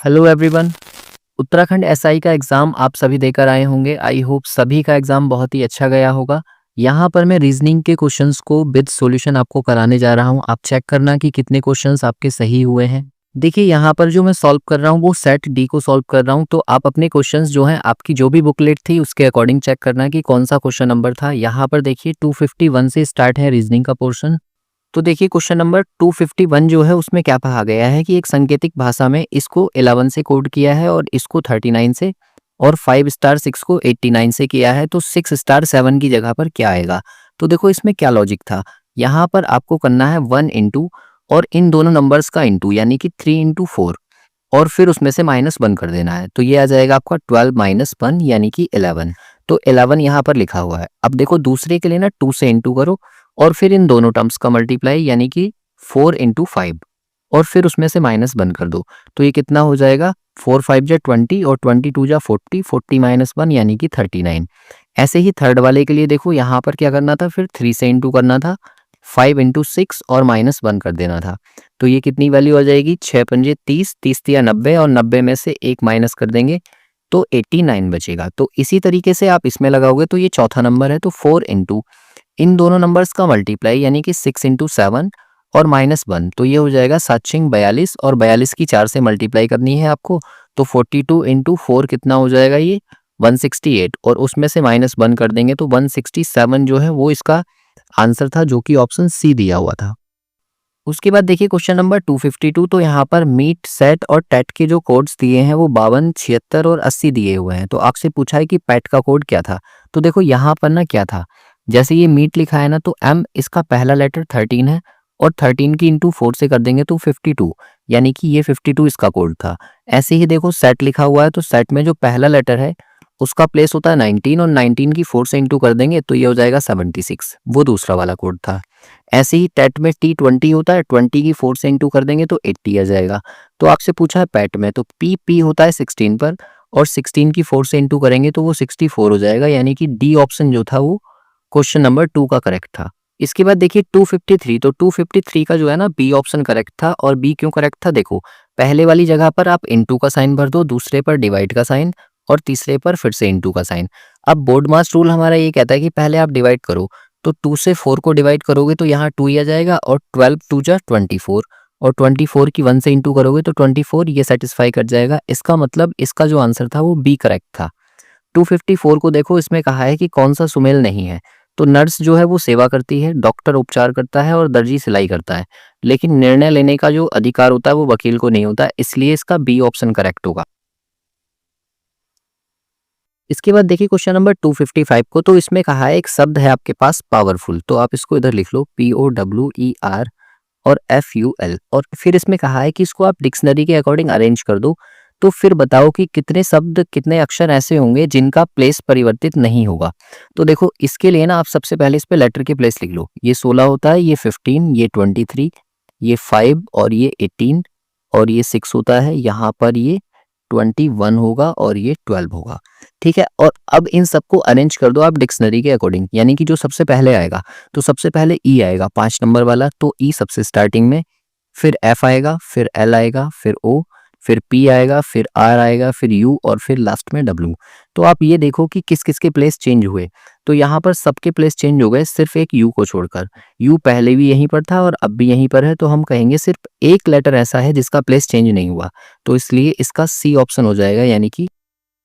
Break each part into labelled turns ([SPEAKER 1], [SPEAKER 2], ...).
[SPEAKER 1] Hello everyone. Uttarakhand SI का exam आप सभी देकर आए होंगे। आई होप सभी का एग्ज़ाम बहुत ही अच्छा गया होगा। यहाँ पर मैं रीजनिंग के क्वेश्चंस को विद सॉल्यूशन आपको कराने जा रहा हूँ। आप चेक करना कि कितने क्वेश्चंस आपके सही हुए हैं। देखिए यहाँ पर जो मैं सॉल्व कर रहा हूँ वो सेट डी को सॉल्व कर रहा हूँ, तो आप अपने क्वेश्चंस जो हैं आपकी जो भी बुकलेट थी उसके अकॉर्डिंग चेक करना कि कौन सा क्वेश्चन नंबर था। यहाँ पर देखिए 251 से स्टार्ट है रीजनिंग का पोर्शन। तो देखिए क्वेश्चन नंबर 251 जो है उसमें क्या कहा गया है कि एक सांकेतिक भाषा में इसको 11 से कोड किया है और इसको 39 से, और 5 स्टार 6 को 89 से किया है, तो 6 स्टार 7 की जगह पर क्या आएगा। तो देखो इसमें क्या लॉजिक था। यहाँ पर आपको करना है 1 इंटू और इन दोनों नंबर्स का इंटू यानी कि 3 इंटू 4, और फिर उसमें से -1 कर देना है। तो ये आ जाएगा आपका 12 माइनस 1 यानी कि 11। तो 11 यहाँ पर लिखा हुआ है। अब देखो दूसरे के लिए ना 2 से इंटू करो और फिर इन दोनों टर्म्स का मल्टीप्लाई यानी कि 4 इंटू 5, और फिर उसमें से -1 कर दो। तो ये कितना हो जाएगा, 4 5 जा 20 और 22 जा 40, 40 माइनस 1 यानी कि 39। ऐसे ही थर्ड वाले के लिए देखो यहाँ पर क्या करना था, फिर 3 से इंटू करना था, 5 इंटू 6 और -1 कर देना था। तो ये कितनी वैल्यू आ जाएगी, 6 पंजे 30, 30 तिया 90 और 90 में से 1 माइनस कर देंगे तो 89 बचेगा। तो इसी तरीके से आप इसमें लगाओगे तो ये चौथा नंबर है। तो 4 इंटू इन दोनों नंबर्स का मल्टीप्लाई यानी कि 6 इंटू 7 और -1, तो ये हो जाएगा 7 छिंग 42, और 42 की 4 से मल्टीप्लाई करनी है आपको। तो 42 इंटू 4 कितना हो जाएगा, ये 168, और उसमें से -1 कर देंगे तो 167 जो है वो इसका आंसर था, जो कि ऑप्शन सी दिया हुआ था। उसके बाद देखिए क्वेश्चन नंबर 252। तो यहाँ पर मीट सेट और टेट के जो कोड्स दिए हैं वो 52, 76 और 80 दिए हुए हैं। तो आपसे पूछा है कि पैट का कोड क्या था। तो देखो यहाँ पर ना क्या था, जैसे ये मीट लिखा है ना, तो एम इसका पहला लेटर 13 है, और 13 की इंटू 4 से कर देंगे तो 52, यानी कि ये 52 इसका कोड था। ऐसे ही देखो सेट लिखा हुआ है, तो सेट में जो पहला लेटर है उसका प्लेस होता है 19, और 19 की 4 से इंटू कर देंगे तो ये हो जाएगा 76, वो दूसरा वाला कोड था। ऐसे ही टेट में T20 होता है, 20 की 4 से इंटू कर देंगे तो 80 आ जाएगा। तो आपसे पूछा है पैट में, तो पी होता है 16 पर, और 16 की 4 से इंटू करेंगे तो वो 64 हो जाएगा, यानी कि डी ऑप्शन जो था वो क्वेश्चन नंबर 2 का करेक्ट था। इसके बाद देखिए 253। तो 253 का जो है ना बी ऑप्शन करेक्ट था। और बी क्यों करेक्ट था, देखो पहले वाली जगह पर आप इंटू का साइन भर दो, दूसरे पर डिवाइड का साइन, और तीसरे पर फिर से इंटू का साइन। अब बोर्ड मास रूल हमारा ये कहता है कि पहले आप डिवाइड करो, तो 2 से 4 को डिवाइड करोगे तो यहाँ 2 ही आ जाएगा, और 12 2 जा 24, और 24 की 1 से इंटू करोगे तो 24, ये सेटिस्फाई कर जाएगा। इसका मतलब इसका जो आंसर था वो बी करेक्ट था। 254 को देखो, इसमें कहा है कि कौन सा सुमेल नहीं है। तो नर्स जो है वो सेवा करती है, डॉक्टर उपचार करता है और दर्जी सिलाई करता है, लेकिन निर्णय लेने का जो अधिकार होता है वो वकील को नहीं होता, इसलिए इसका बी ऑप्शन करेक्ट होगा। इसके बाद देखिए क्वेश्चन नंबर 255 को। तो इसमें कहा है एक शब्द है आपके पास पावरफुल, तो आप इसको इधर लिख लो POWER और FUL, और फिर इसमें कहा है कि इसको आप डिक्शनरी के अकॉर्डिंग अरेंज कर दो। तो फिर बताओ कि कितने शब्द कितने अक्षर ऐसे होंगे जिनका प्लेस परिवर्तित नहीं होगा। तो देखो इसके लिए ना आप सबसे पहले इस पे लेटर के प्लेस लिख लो। ये 16 होता है, ये 15, ये 23, ये 5 और ये 18, और ये 6 होता है, यहाँ पर ये 21 होगा और ये 12 होगा। ठीक है, और अब इन सबको अरेंज कर दो आप डिक्शनरी के अकॉर्डिंग, यानी कि जो सबसे पहले आएगा, तो सबसे पहले ई आएगा 5 नंबर वाला, तो ई सबसे स्टार्टिंग में, फिर एफ आएगा, फिर एल आएगा, फिर ओ, फिर पी आएगा, फिर आर आएगा, फिर यू, और फिर लास्ट में डब्ल्यू। तो आप ये देखो कि किस किस के प्लेस चेंज हुए। तो यहाँ पर सबके प्लेस चेंज हो गए सिर्फ एक यू को छोड़कर। यू पहले भी यहीं पर था और अब भी यहीं पर है, तो हम कहेंगे सिर्फ एक लेटर ऐसा है जिसका प्लेस चेंज नहीं हुआ, तो इसलिए इसका सी ऑप्शन हो जाएगा, यानी कि।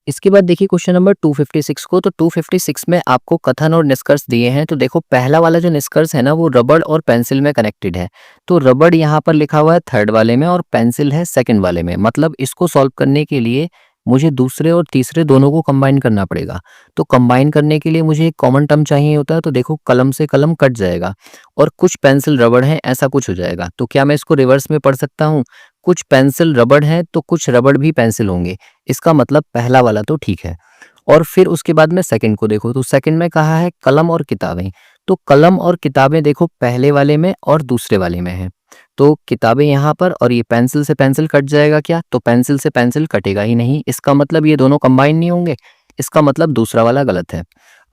[SPEAKER 1] इसके बाद देखिए क्वेश्चन नंबर 256 को। तो 256 में आपको कथन और निष्कर्ष दिए हैं। तो देखो पहला वाला जो निष्कर्ष है ना वो रबड़ और पेंसिल में कनेक्टेड है। तो रबड़ यहाँ पर लिखा हुआ है थर्ड वाले में, और पेंसिल है सेकंड वाले में। मतलब इसको सॉल्व करने के लिए मुझे दूसरे और तीसरे दोनों को कंबाइन करना पड़ेगा। तो कंबाइन करने के लिए मुझे एक कॉमन टर्म चाहिए होता है। तो देखो कलम से कलम कट जाएगा, और कुछ पेंसिल रबड़ है ऐसा कुछ हो जाएगा। तो क्या मैं इसको रिवर्स में पढ़ सकता हूँ, कुछ पेंसिल रबड़ है तो कुछ रबड़ भी पेंसिल होंगे। इसका मतलब पहला वाला तो ठीक है। और फिर उसके बाद में सेकंड को देखो, तो सेकंड में कहा है कलम और किताबें। तो कलम और किताबें देखो पहले वाले में और दूसरे वाले में है। तो किताबें यहाँ पर, और ये पेंसिल से पेंसिल कट जाएगा क्या, तो पेंसिल से पेंसिल कटेगा ही नहीं। इसका मतलब ये दोनों कंबाइन नहीं होंगे, इसका मतलब दूसरा वाला गलत है।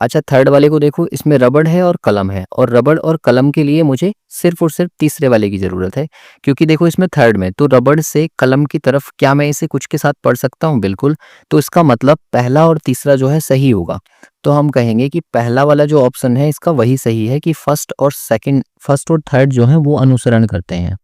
[SPEAKER 1] अच्छा, थर्ड वाले को देखो, इसमें रबड़ है और कलम है, और रबड़ और कलम के लिए मुझे सिर्फ और सिर्फ तीसरे वाले की ज़रूरत है, क्योंकि देखो इसमें थर्ड में तो रबड़ से कलम की तरफ क्या मैं इसे कुछ के साथ पढ़ सकता हूँ? बिल्कुल। तो इसका मतलब पहला और तीसरा जो है सही होगा। तो हम कहेंगे कि पहला वाला जो ऑप्शन है इसका वही सही है कि फर्स्ट और थर्ड जो है वो अनुसरण करते हैं।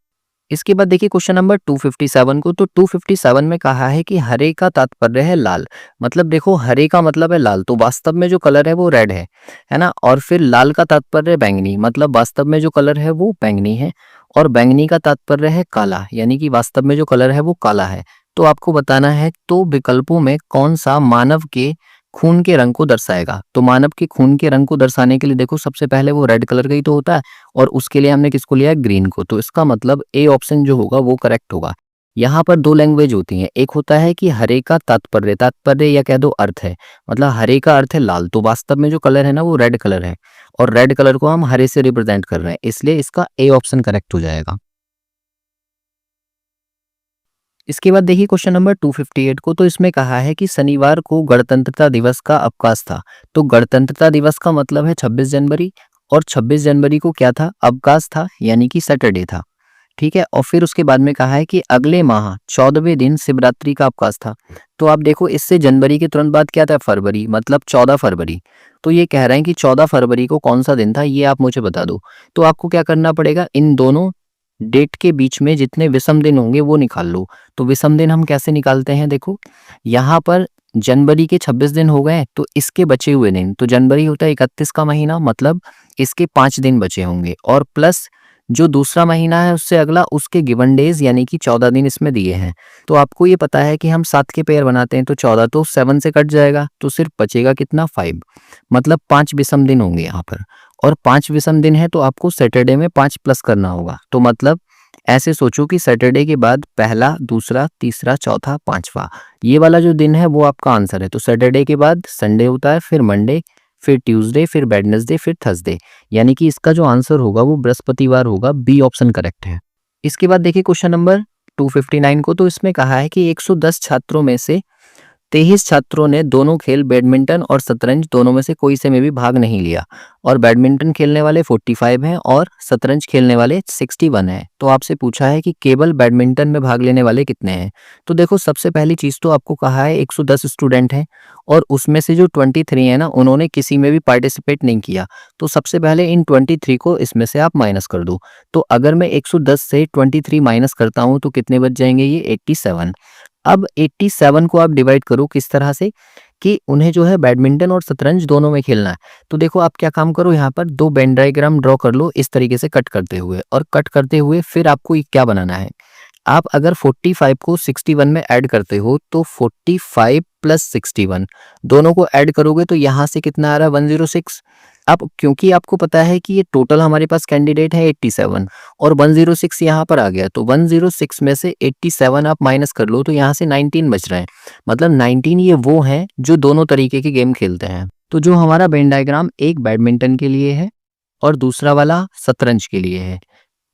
[SPEAKER 1] इसके बाद देखिए क्वेश्चन नंबर 257 को, तो 257 में कहा है कि हरे का तात्पर्य है लाल। मतलब देखो, हरे का मतलब है लाल, तो वास्तव में जो कलर है वो रेड है ना। और फिर लाल का तात्पर्य है बैंगनी, मतलब वास्तव में जो कलर है वो बैंगनी है। और बैंगनी का तात्पर्य है काला, यानी कि वास्तव में जो कलर है वो काला है। तो आपको बताना है तो विकल्पों में कौन सा मानव के खून के रंग को दर्शाएगा। तो मानव के खून के रंग को दर्शाने के लिए देखो सबसे पहले वो रेड कलर का ही तो होता है, और उसके लिए हमने किसको लिया है? ग्रीन को। तो इसका मतलब ए ऑप्शन जो होगा वो करेक्ट होगा। यहाँ पर दो लैंग्वेज होती हैं, एक होता है कि हरे का तात्पर्य या कह दो अर्थ है, मतलब हरे का अर्थ है लाल, तो वास्तव में जो कलर है ना वो रेड कलर है, और रेड कलर को हम हरे से रिप्रेजेंट कर रहे हैं, इसलिए इसका ए ऑप्शन करेक्ट हो जाएगा। इसके बाद देखिए क्वेश्चन नंबर 258 को, तो इसमें कहा है कि शनिवार को गणतंत्रता दिवस का अवकाश था। तो गणतंत्रता दिवस का मतलब है 26 जनवरी, और 26 जनवरी को क्या था? अवकाश था, यानी कि सैटरडे था। ठीक है, और फिर उसके बाद में कहा है कि अगले माह 14वें दिन शिवरात्रि का अवकाश था। तो आप देखो इससे जनवरी के तुरंत बाद क्या था? फरवरी, मतलब 14 फरवरी। तो ये कह रहे हैं कि 14 फरवरी को कौन सा दिन था, ये आप मुझे बता दो। तो आपको क्या करना पड़ेगा? इन दोनों डेट के बीच में जितने विषम दिन होंगे वो निकाल लो। तो विषम दिन हम कैसे निकालते हैं? देखो यहाँ पर जनवरी के 26 दिन हो गए, तो इसके बचे हुए दिन, तो जनवरी होता है 31 का महीना, मतलब इसके 5 दिन बचे होंगे, और प्लस जो दूसरा महीना है उससे अगला, उसके गिवन डेज यानी कि 14 दिन इसमें दिए हैं। तो आपको ये पता है कि हम 7 के पेयर बनाते हैं, तो 14 तो 7 से कट जाएगा, तो सिर्फ बचेगा कितना? 5। मतलब 5 विषम दिन होंगे यहाँ पर, और 5 विषम दिन है तो आपको सैटरडे में 5 प्लस करना होगा। तो मतलब ऐसे सोचो कि सैटरडे के बाद पहला, दूसरा, तीसरा, चौथा, पांचवा, ये वाला जो दिन है वो आपका आंसर है। तो सैटरडे के बाद संडे होता है, फिर मंडे, फिर ट्यूसडे, फिर वेडनेसडे, फिर थर्सडे, यानी कि इसका जो आंसर होगा वो बृहस्पतिवार होगा। बी ऑप्शन करेक्ट है। इसके बाद देखिए क्वेश्चन नंबर 259 को, तो इसमें कहा है कि 110 छात्रों में से 23 छात्रों ने दोनों खेल बैडमिंटन और शतरंज दोनों में से कोई से में भी भाग नहीं लिया, और बैडमिंटन खेलने वाले 45 हैं और शतरंज खेलने वाले 61 हैं। तो आपसे पूछा है कि केवल बैडमिंटन में भाग लेने वाले कितने हैं। तो देखो सबसे पहली चीज तो आपको कहा है 110 स्टूडेंट हैं, और उसमें से जो 23 है ना उन्होंने किसी में भी पार्टिसिपेट नहीं किया। तो सबसे पहले इन 23 को इसमें से आप माइनस कर दो। तो अगर मैं 110 से 23 माइनस करता हूं तो कितने बच जाएंगे? ये 87। अब 87 को आप डिवाइड करो किस तरह से कि उन्हें जो है बैडमिंटन और शतरंज दोनों में खेलना है। तो देखो आप क्या काम करो, यहाँ पर दो वेन डायग्राम ड्रॉ कर लो इस तरीके से कट करते हुए, और कट करते हुए फिर आपको ये क्या बनाना है? आप अगर 45 को 61 में ऐड करते हो तो 45 प्लस 61 दोनों को ऐड करोगे तो यहाँ से कितना आ रहा है? 106। अब क्योंकि आपको पता है कि ये टोटल हमारे पास कैंडिडेट है 87, और 106 यहाँ पर आ गया, तो 106 में से 87 आप माइनस कर लो तो यहाँ से 19 बच रहे हैं। मतलब 19 ये वो हैं जो दोनों तरीके के गेम खेलते हैं। तो जो हमारा वेन डायग्राम एक बैडमिंटन के लिए है और दूसरा वाला शतरंज के लिए है,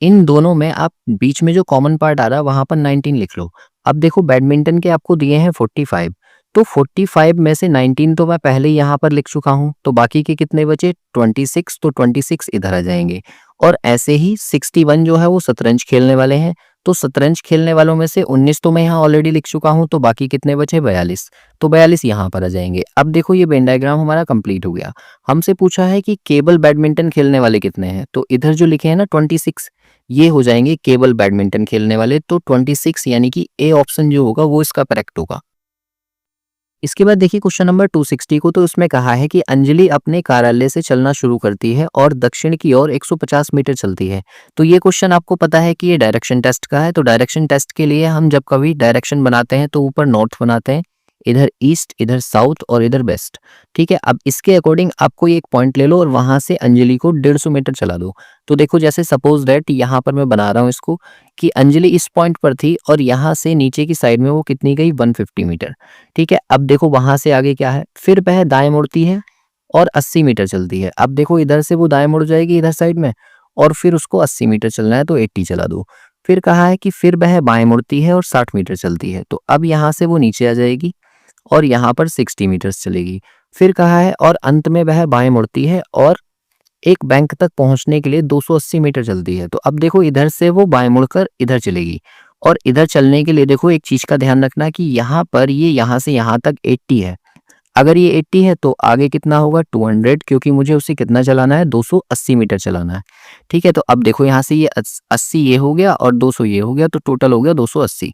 [SPEAKER 1] इन दोनों में आप बीच में जो कॉमन पार्ट आ रहा है वहां पर 19 लिख लो। अब देखो बैडमिंटन के आपको दिए हैं 45, तो 45 में से 19 तो मैं पहले ही यहाँ पर लिख चुका हूँ, तो बाकी के कितने बचे? 26, तो 26 इधर आ जाएंगे। और ऐसे ही 61 जो है वो शतरंज खेलने वाले हैं, तो शतरंज खेलने वालों में से 19 तो मैं यहाँ ऑलरेडी लिख चुका हूँ, तो बाकी कितने बचे? 42, तो 42 यहाँ पर आ जाएंगे। अब देखो ये वेन डायग्राम हमारा कंप्लीट हो गया। हमसे पूछा है कि केवल बैडमिंटन खेलने वाले कितने हैं, तो इधर जो लिखे हैं ना 26, ये हो जाएंगे केवल बैडमिंटन खेलने वाले। तो 26 यानी कि ए ऑप्शन जो होगा वो इसका करेक्ट होगा। इसके बाद देखिए क्वेश्चन नंबर 260 को, तो उसमें कहा है कि अंजलि अपने कार्यालय से चलना शुरू करती है और दक्षिण की ओर 150 मीटर चलती है। तो ये क्वेश्चन आपको पता है कि ये डायरेक्शन टेस्ट का है। तो डायरेक्शन टेस्ट के लिए हम जब कभी डायरेक्शन बनाते हैं तो ऊपर नॉर्थ बनाते हैं, इधर ईस्ट, इधर साउथ और इधर वेस्ट। ठीक है, अब इसके अकॉर्डिंग आपको ये एक पॉइंट ले लो और वहां से अंजलि को 150 मीटर चला दो। तो देखो जैसे सपोज दैट यहाँ पर मैं बना रहा हूँ इसको कि अंजलि इस पॉइंट पर थी और यहाँ से नीचे की साइड में वो कितनी गई? 150 मीटर। ठीक है, अब देखो वहां से आगे क्या है? फिर वह दाएं मुड़ती है और 80 मीटर चलती है। अब देखो इधर से वो दाएं मुड़ जाएगी इधर साइड में, और फिर उसको 80 मीटर चलना है तो 80 चला दो। फिर कहा है कि फिर वह बाएं मुड़ती है और 60 मीटर चलती है, तो अब यहाँ से वो नीचे आ जाएगी और यहाँ पर 60 मीटर्स चलेगी। फिर कहा है और अंत में वह बाएं मुड़ती है और एक बैंक तक पहुंचने के लिए 280 मीटर चलती है। तो अब देखो इधर से वो बाएं मुड़कर इधर चलेगी और इधर चलने के लिए देखो एक चीज का ध्यान रखना कि यहाँ पर ये यहाँ से यहाँ तक 80 है। अगर ये 80 है तो आगे कितना होगा 200, क्योंकि मुझे उसे कितना चलाना है 280 मीटर चलाना है। ठीक है, तो अब देखो यहाँ से ये 80 ये हो गया और 200 ये हो गया, तो टोटल हो गया 280।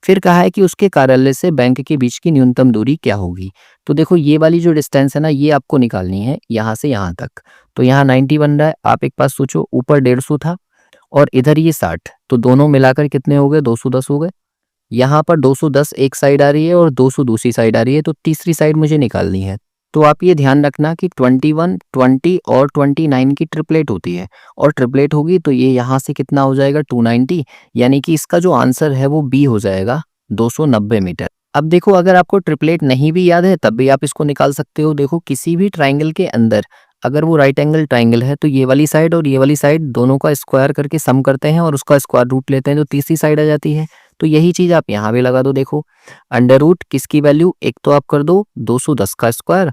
[SPEAKER 1] फिर कहा है कि उसके कार्यालय से बैंक के बीच की न्यूनतम दूरी क्या होगी। तो देखो ये वाली जो डिस्टेंस है ना, ये आपको निकालनी है यहाँ से यहाँ तक। तो यहाँ 90 बन रहा है, आप एक पास सोचो, ऊपर 150 था और इधर ये 60, तो दोनों मिलाकर कितने हो गए 210 हो गए। यहाँ पर 210 एक साइड आ रही है और 200 दूसरी साइड आ रही है, तो तीसरी साइड मुझे निकालनी है। तो आप ये ध्यान रखना कि 21, 20 और 29 की ट्रिपलेट होती है और ट्रिपलेट होगी तो ये यहाँ से कितना हो जाएगा 290, यानी कि इसका जो आंसर है वो बी हो जाएगा 290 मीटर। अब देखो अगर आपको ट्रिपलेट नहीं भी याद है तब भी आप इसको निकाल सकते हो। देखो किसी भी ट्राइंगल के अंदर अगर वो राइट एंगल ट्राइंगल है तो ये वाली साइड और ये वाली साइड दोनों का स्क्वायर करके सम करते हैं और उसका स्क्वायर रूट लेते हैं, तो तीसरी साइड आ जाती है। तो यही चीज आप यहाँ भी लगा दो। देखो अंडर रूट किसकी वैल्यू, एक तो आप कर दो 210 का स्क्वायर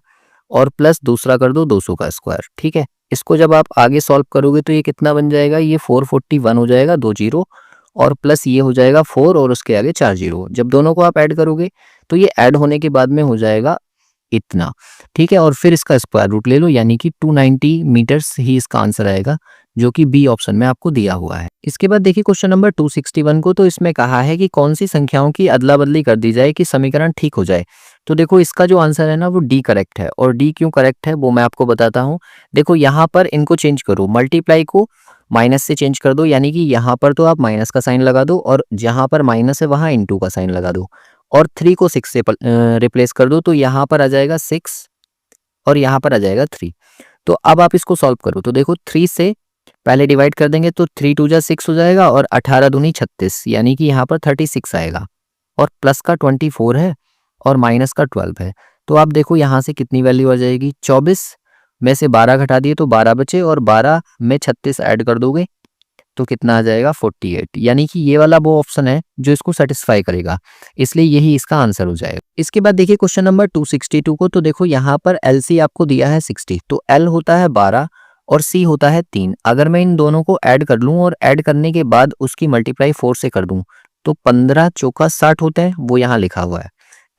[SPEAKER 1] और प्लस दूसरा कर दो 200 का स्क्वायर। ठीक है, इसको जब आप आगे सॉल्व करोगे तो ये कितना बन जाएगा, ये 441 हो जाएगा, 2 जीरो और प्लस ये हो जाएगा 4 और उसके आगे 4 जीरो। जब दोनों को आप ऐड करोगे तो ये ऐड होने के बाद में हो जाएगा इतना। ठीक है, और फिर इसका स्क्वायर रूट ले लो, यानी कि 290 मीटर्स ही इसका आंसर आएगा, जो कि बी ऑप्शन में आपको दिया हुआ है। इसके बाद देखिए क्वेश्चन नंबर 261 को, तो इसमें कहा है कि कौन सी संख्याओं की अदला बदली कर दी जाए कि समीकरण ठीक हो जाए। तो देखो इसका जो आंसर है ना वो डी करेक्ट है, और डी क्यों करेक्ट है वो मैं आपको बताता हूँ। देखो यहाँ पर इनको चेंज करो, मल्टीप्लाई को माइनस से चेंज कर दो, यानी कि यहाँ पर तो आप माइनस का साइन लगा दो और जहाँ पर माइनस है वहाँ इंटू का साइन लगा दो, और 3 को 6 से रिप्लेस कर दो, तो यहाँ पर आ जाएगा 6 और यहाँ पर आ जाएगा 3। तो अब आप इसको सॉल्व करो, तो देखो 3 से पहले डिवाइड कर देंगे तो 3 टू जा 6 हो जाएगा और 18 दूनी 36, यानी कि यहाँ पर 36 आएगा और प्लस का 24 है और माइनस का 12 है। तो आप देखो यहाँ से कितनी वैल्यू आ जाएगी, 24 में से 12 घटा दिए तो 12 बचे और 12 में 36 ऐड कर दोगे तो कितना आ जाएगा 48, यानी कि ये वाला वो ऑप्शन है जो इसको सेटिस्फाई करेगा, इसलिए यही इसका आंसर हो जाएगा। इसके बाद देखिए क्वेश्चन नंबर 262 को, तो देखो यहाँ पर एलसी आपको दिया है 60, तो एल होता है 12 और सी होता है 3। अगर मैं इन दोनों को ऐड कर लूं और ऐड करने के बाद उसकी मल्टीप्लाई 4 से कर दूं तो 15 चौका 60 होता है, वो यहाँ लिखा हुआ है।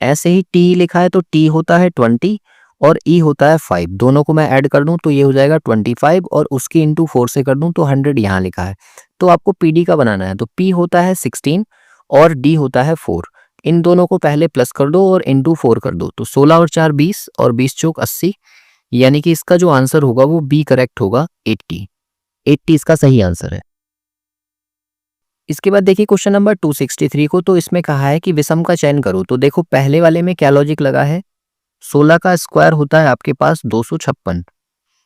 [SPEAKER 1] ऐसे ही टी लिखा है तो टी होता है 20 और ई होता है 5, दोनों को मैं ऐड कर दूं तो ये हो जाएगा 25 और उसकी इंटू 4 से कर दूं तो 100 यहाँ लिखा है। तो आपको पीडी का बनाना है, तो पी होता है 16 और डी होता है 4। इन दोनों को पहले प्लस कर दो और इंटू 4 कर दो, तो 16 और 4 20 और 20 चौक 80, यानी कि इसका जो आंसर होगा वो बी करेक्ट होगा, 80। 80 इसका सही आंसर है। इसके बाद देखिए क्वेश्चन नंबर 263 को, तो इसमें कहा है कि विषम का चयन करो। तो देखो पहले वाले में क्या लॉजिक लगा है, 16 का स्क्वायर होता है आपके पास 256,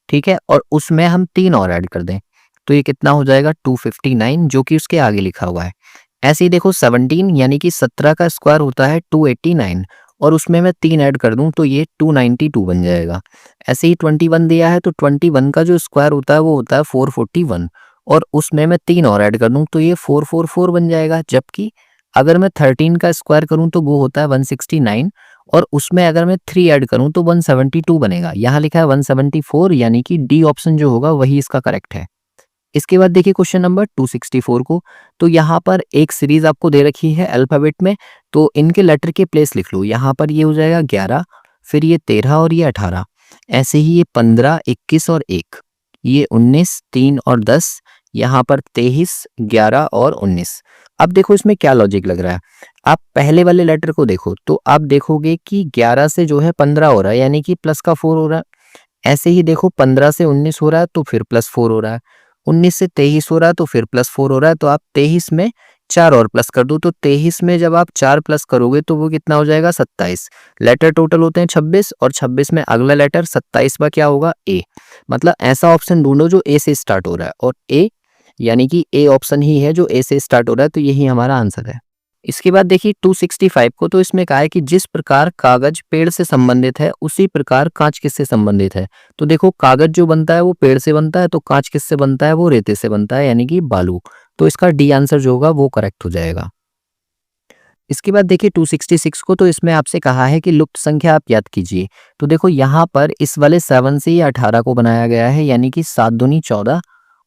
[SPEAKER 1] ठीक है, और उसमें हम 3 और ऐड कर दें तो ये कितना हो जाएगा 259, जो कि उसके आगे लिखा हुआ है। ऐसे ही देखो 17 यानी कि 17 का स्क्वायर होता है 289 और उसमें मैं 3 ऐड कर दूं तो ये 292 बन जाएगा। ऐसे ही 21 दिया है तो 21 का जो स्क्वायर होता है वो होता है 441 और उसमें मैं 3 और ऐड कर दूं तो ये 444 बन जाएगा। जबकि अगर मैं 13 का स्क्वायर करूं तो वो होता है 169 और उसमें अगर मैं 3 ऐड करूं तो 172 बनेगा। यहाँ लिखा है 174, यानी कि डी ऑप्शन जो होगा वही इसका करेक्ट है। इसके बाद देखिए क्वेश्चन नंबर 264 को, तो यहाँ पर एक सीरीज आपको दे रखी है अल्फाबेट में, तो इनके लेटर के प्लेस लिख लो। यहाँ पर ये हो जाएगा 11, फिर ये 13 और ये 18, ऐसे ही ये 15, 21 और 1, ये 19, 3 और 10, यहाँ पर 23, 11 और 19। अब देखो इसमें क्या लॉजिक लग रहा है, आप पहले वाले लेटर को देखो तो आप देखोगे कि 11 से जो है 15 हो रहा है, यानी कि प्लस का 4 हो रहा है। ऐसे ही देखो 15 से 19 हो रहा है तो फिर प्लस 4 हो रहा है, 19 से 23 हो रहा है तो फिर प्लस 4 हो रहा है, तो आप 23 में 4 और प्लस कर दो, तो 23 में जब आप 4 प्लस करोगे तो वो कितना हो जाएगा 27। लेटर टोटल होते हैं 26 और 26 में अगला लेटर 27 का क्या होगा ए। मतलब ऐसा ऑप्शन ढूंढो जो ए से स्टार्ट हो रहा है, और ए यानी कि ए ऑप्शन ही है जो ए से स्टार्ट हो रहा है, तो यही हमारा आंसर है। इसके बाद देखिए 265 को, तो इसमें कहा है कि जिस प्रकार कागज पेड़ से संबंधित है उसी प्रकार कांच किससे संबंधित है। तो देखो कागज जो बनता है वो पेड़ से बनता है, तो कांच किससे बनता है, वो रेते से बनता है, यानी कि बालू। तो इसका डी आंसर जो होगा वो करेक्ट हो जाएगा। इसके बाद देखिए 266 को, तो इसमें आपसे कहा है कि लुप्त संख्या आप याद कीजिए। तो देखो यहाँ पर इस वाले 7 से ये 18 को बनाया गया है, यानी कि 7 दूनी 14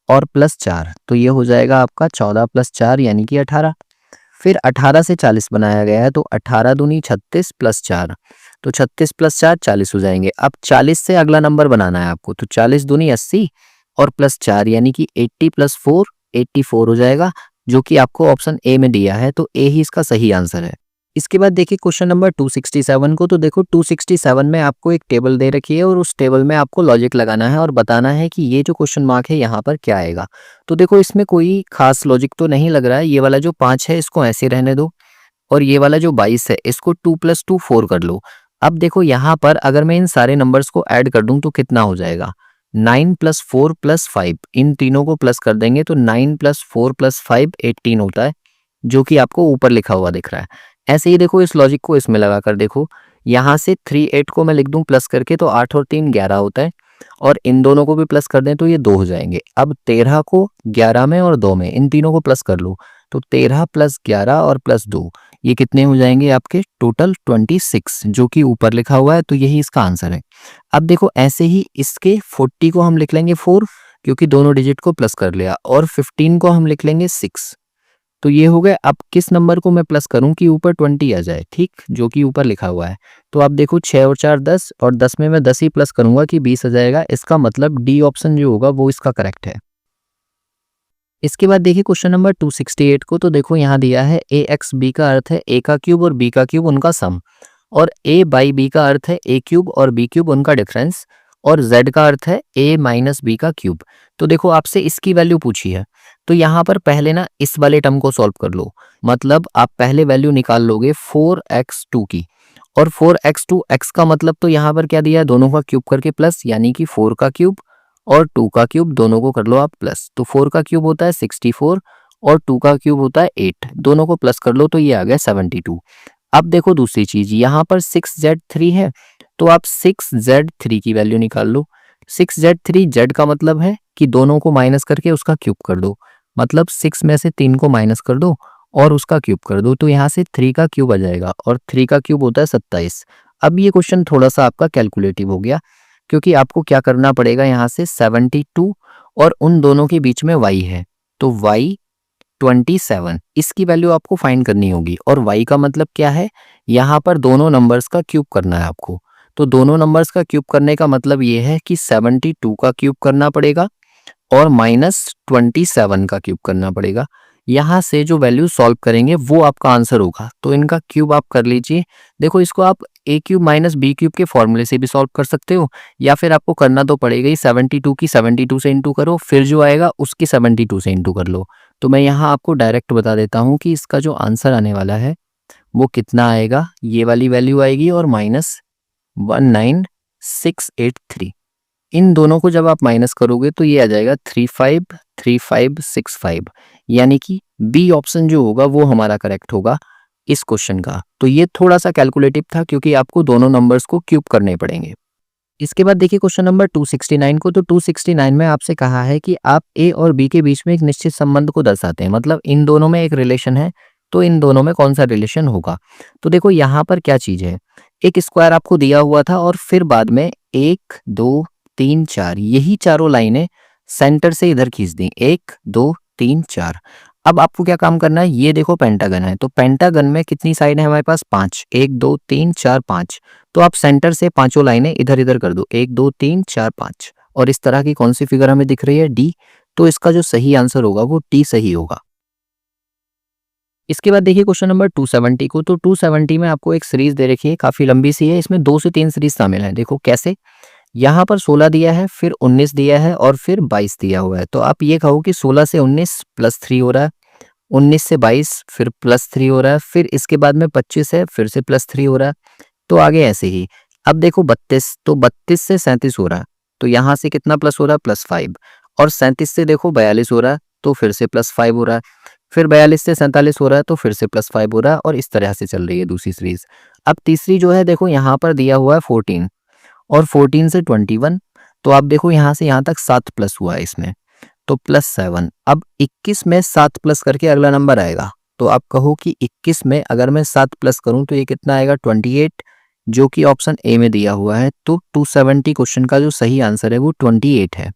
[SPEAKER 1] और प्लस 4, तो ये हो जाएगा आपका 14 प्लस 4 यानी कि 18। फिर 18 से 40 बनाया गया है, तो 18 दूनी 36 प्लस 4, तो 36 प्लस 4 40 हो जाएंगे। अब 40 से अगला नंबर बनाना है आपको, तो 40 दूनी 80 और प्लस 4 यानी कि 80 प्लस 4 84 हो जाएगा, जो कि आपको ऑप्शन ए में दिया है, तो ए ही इसका सही आंसर है। इसके बाद देखिए क्वेश्चन नंबर 267 को, तो देखो 267 में आपको एक टेबल दे रखी है और उस टेबल में आपको लॉजिक लगाना है और बताना है कि ये जो क्वेश्चन मार्क है यहाँ पर क्या आएगा। तो देखो इसमें कोई खास लॉजिक तो नहीं लग रहा है। ये वाला जो 5 है इसको ऐसे रहने दो, और ये वाला जो 22 है इसको 2 + 2 4 कर लो। अब देखो यहाँ पर अगर मैं इन सारे नंबर्स को ऐड कर दूं तो कितना हो जाएगा, 9 + 4 + 5, इन तीनों को प्लस कर देंगे तो 9 + 4 + 5 18 होता है, जो कि आपको ऊपर लिखा हुआ दिख रहा है। ऐसे ही देखो इस लॉजिक को इसमें लगा कर देखो, यहाँ से 3 8 को मैं लिख दूं प्लस करके, तो 8 और 3 11 होता है, और इन दोनों को भी प्लस कर दें तो ये 2 हो जाएंगे। अब 13 को 11 में और 2 में, इन तीनों को प्लस कर लो, तो 13 + 11 और प्लस 2, ये कितने हो जाएंगे आपके टोटल 26, जो कि ऊपर लिखा हुआ है, तो यही इसका आंसर है। अब देखो ऐसे ही इसके 40 को हम लिख लेंगे 4, क्योंकि दोनों डिजिट को प्लस कर लिया, और 15 को हम लिख लेंगे 6, तो ये हो गए। अब किस नंबर को मैं प्लस करूं कि ऊपर 20 आ जाए, ठीक, जो कि ऊपर लिखा हुआ है। तो आप देखो 6 और 4 10, और 10 में मैं 10 ही प्लस करूंगा कि 20 आ जाएगा। इसका मतलब डी ऑप्शन जो होगा वो इसका करेक्ट है। इसके बाद देखिए क्वेश्चन नंबर 268 को, तो देखो यहाँ दिया है ए एक्स बी का अर्थ है ए का क्यूब और बी का क्यूब उनका सम, और ए बाई बी का अर्थ है ए क्यूब और बी क्यूब उनका डिफरेंस, और z का अर्थ है a माइनस बी का क्यूब। तो देखो आपसे इसकी वैल्यू पूछी है, तो यहाँ पर पहले ना इस वाले टर्म को सॉल्व कर लो। मतलब आप पहले वैल्यू निकाल लोगे 4x2 की, और 4x2 x का मतलब तो यहाँ पर क्या दिया है, दोनों का क्यूब करके प्लस, यानी कि 4 का क्यूब और 2 का क्यूब दोनों को कर लो आप प्लस, तो 4 का क्यूब होता है 64 और 2 का क्यूब होता है 8, दोनों को प्लस कर लो तो ये आ गया 72। अब देखो दूसरी चीज, यहाँ पर 6z3 है, तो आप 6z3 की वैल्यू निकाल लो। 6z3 z का मतलब है कि दोनों को माइनस करके उसका क्यूब कर दो, मतलब 6 में से 3 को माइनस कर दो और उसका क्यूब कर दो, तो यहाँ से 3 का क्यूब आ जाएगा, और 3 का क्यूब होता है 27। अब ये क्वेश्चन थोड़ा सा आपका कैलकुलेटिव हो गया, क्योंकि आपको क्या करना पड़ेगा, यहाँ से 72 और उन दोनों के बीच में y है, तो y 27, इसकी वैल्यू आपको फाइंड करनी होगी। और y का मतलब क्या है, यहाँ पर दोनों नंबर्स का क्यूब करना है आपको। तो दोनों नंबर्स का क्यूब करने का मतलब ये है कि 72 का क्यूब करना पड़ेगा और -27 का क्यूब करना पड़ेगा। यहाँ से जो वैल्यू सॉल्व करेंगे वो आपका आंसर होगा, तो इनका क्यूब आप कर लीजिए। देखो इसको आप a cube minus B cube के फॉर्मूले से भी सॉल्व कर सकते हो, या फिर आपको करना तो पड़ेगा ही, 72 की 72 से इंटू करो, फिर जो आएगा उसकी 72 से इंटू कर लो। तो मैं यहाँ आपको डायरेक्ट बता देता हूँ कि इसका जो आंसर आने वाला है वो कितना आएगा, ये वाली वैल्यू आएगी और -19683। इन दोनों को जब आप माइनस करोगे तो ये आ जाएगा 353565, यानी कि बी ऑप्शन जो होगा वो हमारा करेक्ट होगा इस क्वेश्चन का। तो ये थोड़ा सा कैलकुलेटिव था, क्योंकि आपको दोनों नंबर्स को क्यूब करने पड़ेंगे। इसके बाद देखिए क्वेश्चन नंबर 269 को, तो 269 में आपसे कहा है कि आप ए और बी के बीच में एक निश्चित संबंध को दर्शाते हैं, मतलब इन दोनों में एक रिलेशन है, तो इन दोनों में कौन सा रिलेशन होगा। तो देखो यहाँ पर क्या चीज है, एक स्क्वायर आपको दिया हुआ था और फिर बाद में 1 2 3 4 यही चारों लाइनें सेंटर से इधर खींच दी, 1 2 3 4। अब आपको क्या काम करना है, ये देखो पेंटागन है, तो पेंटागन में कितनी साइड है हमारे पास, 5, 1 2 3 4 5। तो आप सेंटर से पांचों लाइनें इधर इधर कर दो, 1 2 3 4 5, और इस तरह की कौन सी फिगर हमें दिख रही है, डी। तो इसका जो सही आंसर होगा वो टी सही होगा। इसके बाद देखिए क्वेश्चन नंबर 270 को, तो 270 में आपको एक सीरीज दे रखी है, काफी लंबी सी है, इसमें 2 से 3 सीरीज शामिल है। देखो कैसे, यहाँ पर 16 दिया है, फिर 19 दिया है और फिर 22 दिया हुआ है। तो आप ये कहो कि 16 से 19 प्लस 3 हो रहा है, 19 से 22 फिर प्लस 3 हो रहा है, फिर इसके बाद में 25 है फिर से प्लस 3 हो रहा है, तो आगे ऐसे ही। अब देखो 32, तो 32 से 37 हो रहा है, तो यहाँ से कितना प्लस हो रहा है, +5, और 37 से देखो 42 हो रहा है, तो फिर से +5 हो रहा है, फिर 42 से 47 हो रहा है, तो फिर से +5 हो रहा है, और इस तरह से चल रही है दूसरी सीरीज। अब तीसरी जो है, देखो यहाँ पर दिया हुआ है 14 और 14 से 21, तो आप देखो यहाँ से यहाँ तक 7 प्लस हुआ है इसमें, तो +7। अब 21 में 7 प्लस करके अगला नंबर आएगा, तो आप कहो कि 21 में अगर मैं 7 प्लस करूं तो ये कितना आएगा 28, जो कि ऑप्शन ए में दिया हुआ है। तो 270 क्वेश्चन का जो सही आंसर है वो 28 है।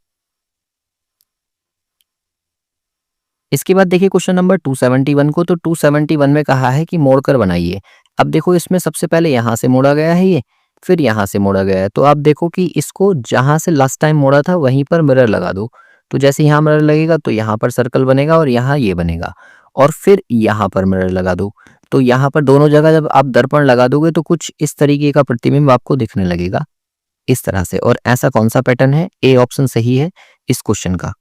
[SPEAKER 1] इसके बाद देखिए क्वेश्चन नंबर 271 को, तो 271 में कहा है कि मोड़कर बनाइए। अब देखो इसमें सबसे पहले यहाँ से मोड़ा गया है ये, फिर यहाँ से मोड़ा गया है। तो आप देखो कि इसको जहाँ से लास्ट टाइम मोड़ा था वहीं पर मिरर लगा दो। तो जैसे यहाँ मिरर लगेगा तो यहाँ पर सर्कल बनेगा और यहाँ ये बनेगा, और फिर यहाँ पर मिरर लगा दो। तो यहाँ पर दोनों जगह जब आप दर्पण लगा दोगे तो कुछ इस तरीके का प्रतिबिंब आपको दिखने लगेगा, इस तरह से। और ऐसा कौन सा पैटर्न है? ए ऑप्शन सही है इस क्वेश्चन का।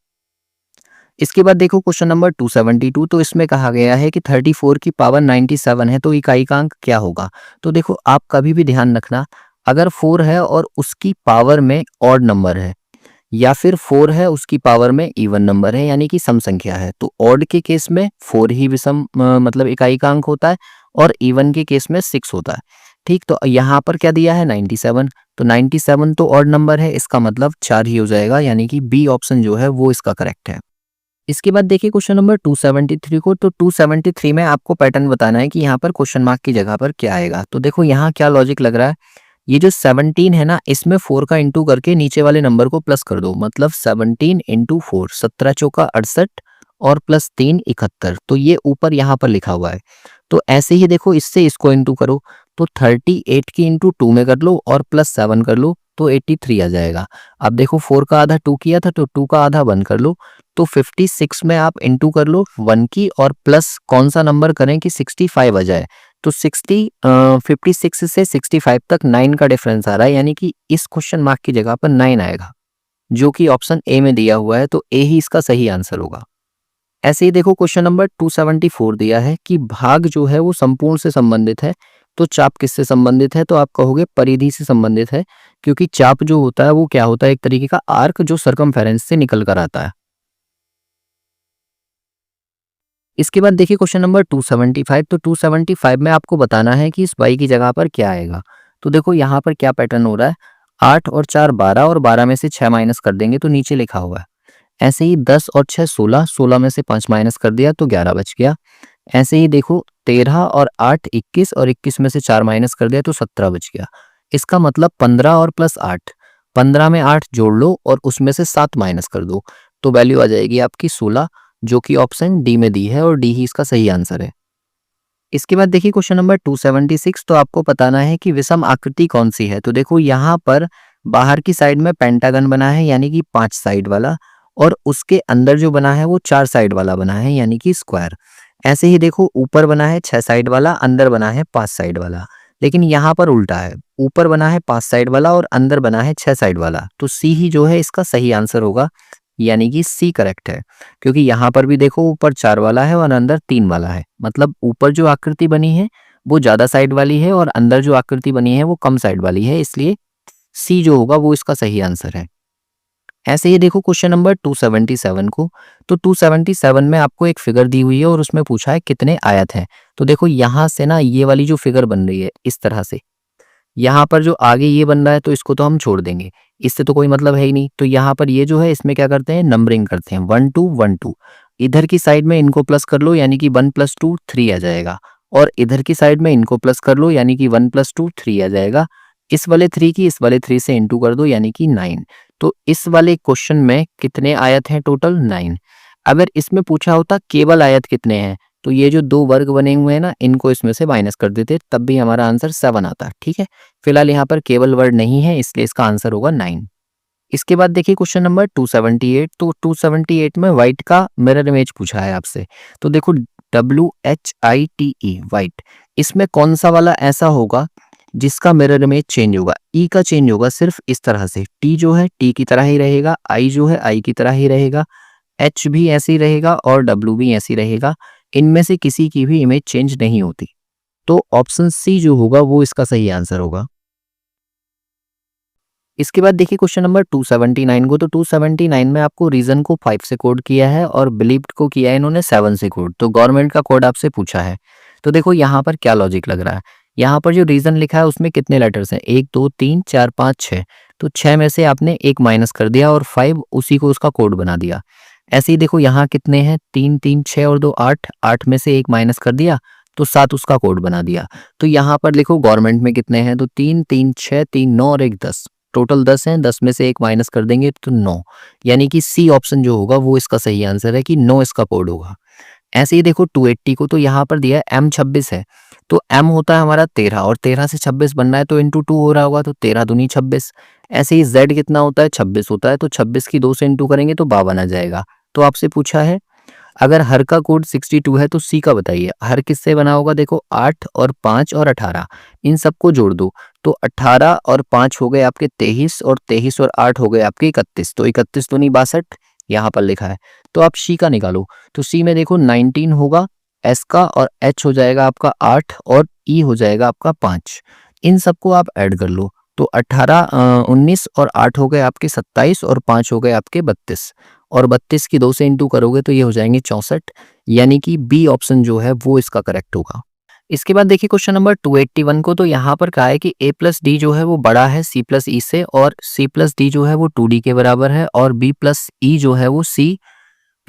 [SPEAKER 1] इसके बाद देखो क्वेश्चन नंबर 272, तो इसमें कहा गया है कि 34 की पावर 97 है, तो इकाइकांक क्या होगा? तो देखो आप कभी भी ध्यान रखना, अगर 4 है और उसकी पावर में ऑड नंबर है, या फिर 4 है उसकी पावर में इवन नंबर है, यानी कि सम संख्या है, तो ऑड के केस में 4 ही विषम मतलब इकाइकांक होता है, और इवन के केस में 6 होता है। ठीक, तो यहाँ पर क्या दिया है 97, तो 97 तो ऑड नंबर है, इसका मतलब 4 ही हो जाएगा, यानी कि बी ऑप्शन जो है वो इसका करेक्ट है। इसके बाद देखिए क्वेश्चन नंबर 273 को, तो 273 में आपको पैटर्न बताना है कि यहाँ पर क्वेश्चन मार्क की जगह पर क्या आएगा। तो देखो यहाँ क्या लॉजिक लग रहा है, ये जो 17 है ना, इसमें 4 का इंटू करके नीचे वाले नंबर को प्लस कर दो, मतलब 17 इंटू 4, 17 चौका 68 और प्लस 3 71। तो ये ऊपर यहाँ पर लिखा हुआ है। तो ऐसे ही देखो इससे इसको इंटू करो, तो 38 की इंटू 2 में कर लो और प्लस 7 कर लो, तो 83 आ जाएगा। अब देखो 4 का आधा 2 किया था, तो 2 का आधा 1 कर लो, तो 56 में आप इंटू कर लो 1 की, और प्लस कौन सा नंबर करें कि 65 आ जाए। तो 56 से 65 तक 9 का डिफरेंस आ रहा है, यानी कि इस क्वेश्चन मार्क की जगह पर 9 आएगा, जो कि ऑप्शन ए में दिया हुआ है, तो ए ही इसका सही आंसर होगा। ऐसे ही देखो क्वेश्चन नंबर 274 दिया है कि भाग जो है वो संपूर्ण से संबंधित है, तो चाप किससे संबंधित है? तो आप कहोगे परिधि से संबंधित है, क्योंकि चाप जो होता है वो क्या होता है, एक तरीके का आर्क जो सरकमफेरेंस से निकल कर आता है। इसके बाद देखिए क्वेश्चन नंबर 275, तो 275 में आपको बताना है कि इस y की जगह पर क्या आएगा। तो देखो यहाँ पर क्या पैटर्न हो रहा है, 8 और 4 12, और 12 में से 6 माइनस कर देंगे तो नीचे लिखा हुआ है। ऐसे ही 10 और 6 16, 16 में से 5 माइनस कर दिया तो 11 बच गया। ऐसे ही देखो 13 और 8 21, और 21 में से 4 माइनस कर दिया तो 17 बच गया। इसका मतलब 15 और प्लस 8, 15 में 8 जोड़ लो और उसमें से 7 माइनस कर दो, तो वैल्यू आ जाएगी आपकी 16, जो कि ऑप्शन डी में दी है, और डी ही इसका सही आंसर है। इसके बाद देखिए क्वेश्चन नंबर 276, तो आपको बताना है कि विषम आकृति कौन सी है। तो देखो यहाँ पर बाहर की साइड में पेंटागन बना है, यानी कि 5 साइड वाला, और उसके अंदर जो बना है वो 4 साइड वाला बना है, यानी कि स्क्वायर। ऐसे ही देखो ऊपर बना है 6 साइड वाला, अंदर बना है 5 साइड वाला, लेकिन यहाँ पर उल्टा है, ऊपर बना है 5 साइड वाला और अंदर बना है 6 साइड वाला। तो सी ही जो है इसका सही आंसर होगा, यानी कि सी करेक्ट है, क्योंकि यहाँ पर भी देखो ऊपर 4 वाला है और अंदर 3 वाला है, मतलब ऊपर जो आकृति बनी है वो ज्यादा साइड वाली है और अंदर जो आकृति बनी है वो कम साइड वाली है, इसलिए सी जो होगा वो इसका सही आंसर है। ऐसे ही देखो क्वेश्चन नंबर 277 को, तो 277 में आपको एक फिगर दी हुई है और उसमें पूछा है कितने आयत हैं। तो देखो यहाँ से ना ये वाली जो फिगर बन रही है इस तरह से, यहाँ पर जो आगे ये बन रहा है तो इसको तो हम छोड़ देंगे, इससे तो कोई मतलब है ही नहीं। तो यहाँ पर ये जो है इसमें क्या करते हैं, नंबरिंग करते हैं 1 2 1 2। इधर की साइड में इनको प्लस कर लो, यानी कि 1 + 2 3 आ जाएगा, और इधर की साइड में इनको प्लस कर लो, यानी कि 1 + 2 3 आ जाएगा। इस वाले 3 की इस वाले 3 से इंटू कर दो, यानी कि 9। तो इस वाले क्वेश्चन में कितने आयत हैं टोटल? 9। अगर इसमें पूछा होता केवल आयत कितने हैं, तो ये जो 2 वर्ग बने हुए हैं ना, इनको इसमें से माइनस कर देते, तब भी हमारा आंसर 7 आता। ठीक है, फिलहाल यहाँ पर केवल वर्ड नहीं है, इसलिए इसका आंसर होगा 9। इसके बाद देखिए क्वेश्चन नंबर 278, तो 278 में व्हाइट का मिरर इमेज पूछा है आपसे। तो देखो WHITE व्हाइट, इसमें कौन सा वाला ऐसा होगा जिसका मिरर इमेज चेंज होगा? ई का चेंज होगा सिर्फ इस तरह से, टी जो है टी की तरह ही रहेगा, आई जो है आई की तरह ही रहेगा, एच भी ऐसे ही रहेगा और डब्ल्यू भी ऐसे ही रहेगा। इनमें से किसी की भी इमेज चेंज नहीं होती, तो ऑप्शन सी जो होगा वो इसका सही आंसर होगा। इसके बाद देखिए क्वेश्चन नंबर 279 को, तो 279 में आपको रीजन को 5 से कोड किया है और बिलीव्ड को किया है इन्होंने 7 से कोड। तो गवर्नमेंट का कोड आपसे पूछा है, तो देखो यहाँ पर क्या लॉजिक लग रहा है। यहाँ पर जो रीजन लिखा है उसमें कितने लेटर्स हैं? 1 2 3 4 5 6, तो 6 में से आपने एक माइनस कर दिया और 5 उसी को उसका कोड बना दिया। ऐसे ही देखो यहाँ कितने हैं, 3 3 6 और 2 8, 8 में से 1 माइनस कर दिया तो 7 उसका कोड बना दिया। तो यहाँ पर देखो गवर्नमेंट में कितने हैं, तो 3 3 6 3 9 और 1 10, टोटल 10 हैं, 10 में से 1 माइनस कर देंगे तो 9, यानी कि सी ऑप्शन जो होगा वो इसका सही आंसर है कि 9 इसका कोड होगा। ऐसे ही देखो 280 को, तो यहाँ पर दिया है M 26 है, तो M होता है हमारा 13 और 13 से 26 बनना है तो इंटू 2 हो रहा होगा, तो 13 दूनी 26। ऐसे ही Z कितना होता है, 26 होता है, तो 26 की 2 से इंटू करेंगे तो 52 आ जाएगा। तो आपसे पूछा है अगर हर का कोड 62 है तो सी का बताइए। हर किससे बना होगा, देखो 8 और 5 और 18, इन सबको जोड़ दो तो 18 और 5 हो गए आपके 23 और 23 और 8 हो गए आपके 31, तो 31 दूनी 62 यहाँ पर लिखा है। तो आप सी का निकालो, तो सी में देखो 19 होगा एस का, और एच हो जाएगा आपका 8 और ई हो जाएगा आपका 5। इन सबको आप ऐड कर लो तो 18 19 और 8 हो गए आपके 27 और 5 हो गए आपके 32, और 32 की 2 से इंटू करोगे तो ये हो जाएंगे 64, यानी कि बी ऑप्शन जो है वो इसका करेक्ट होगा। इसके बाद देखिए क्वेश्चन नंबर 281 को, तो यहाँ पर कहा है कि a प्लस डी जो है वो बड़ा है c प्लस ई से, और c प्लस डी जो है वो 2d के बराबर है, और b प्लस ई जो है वो c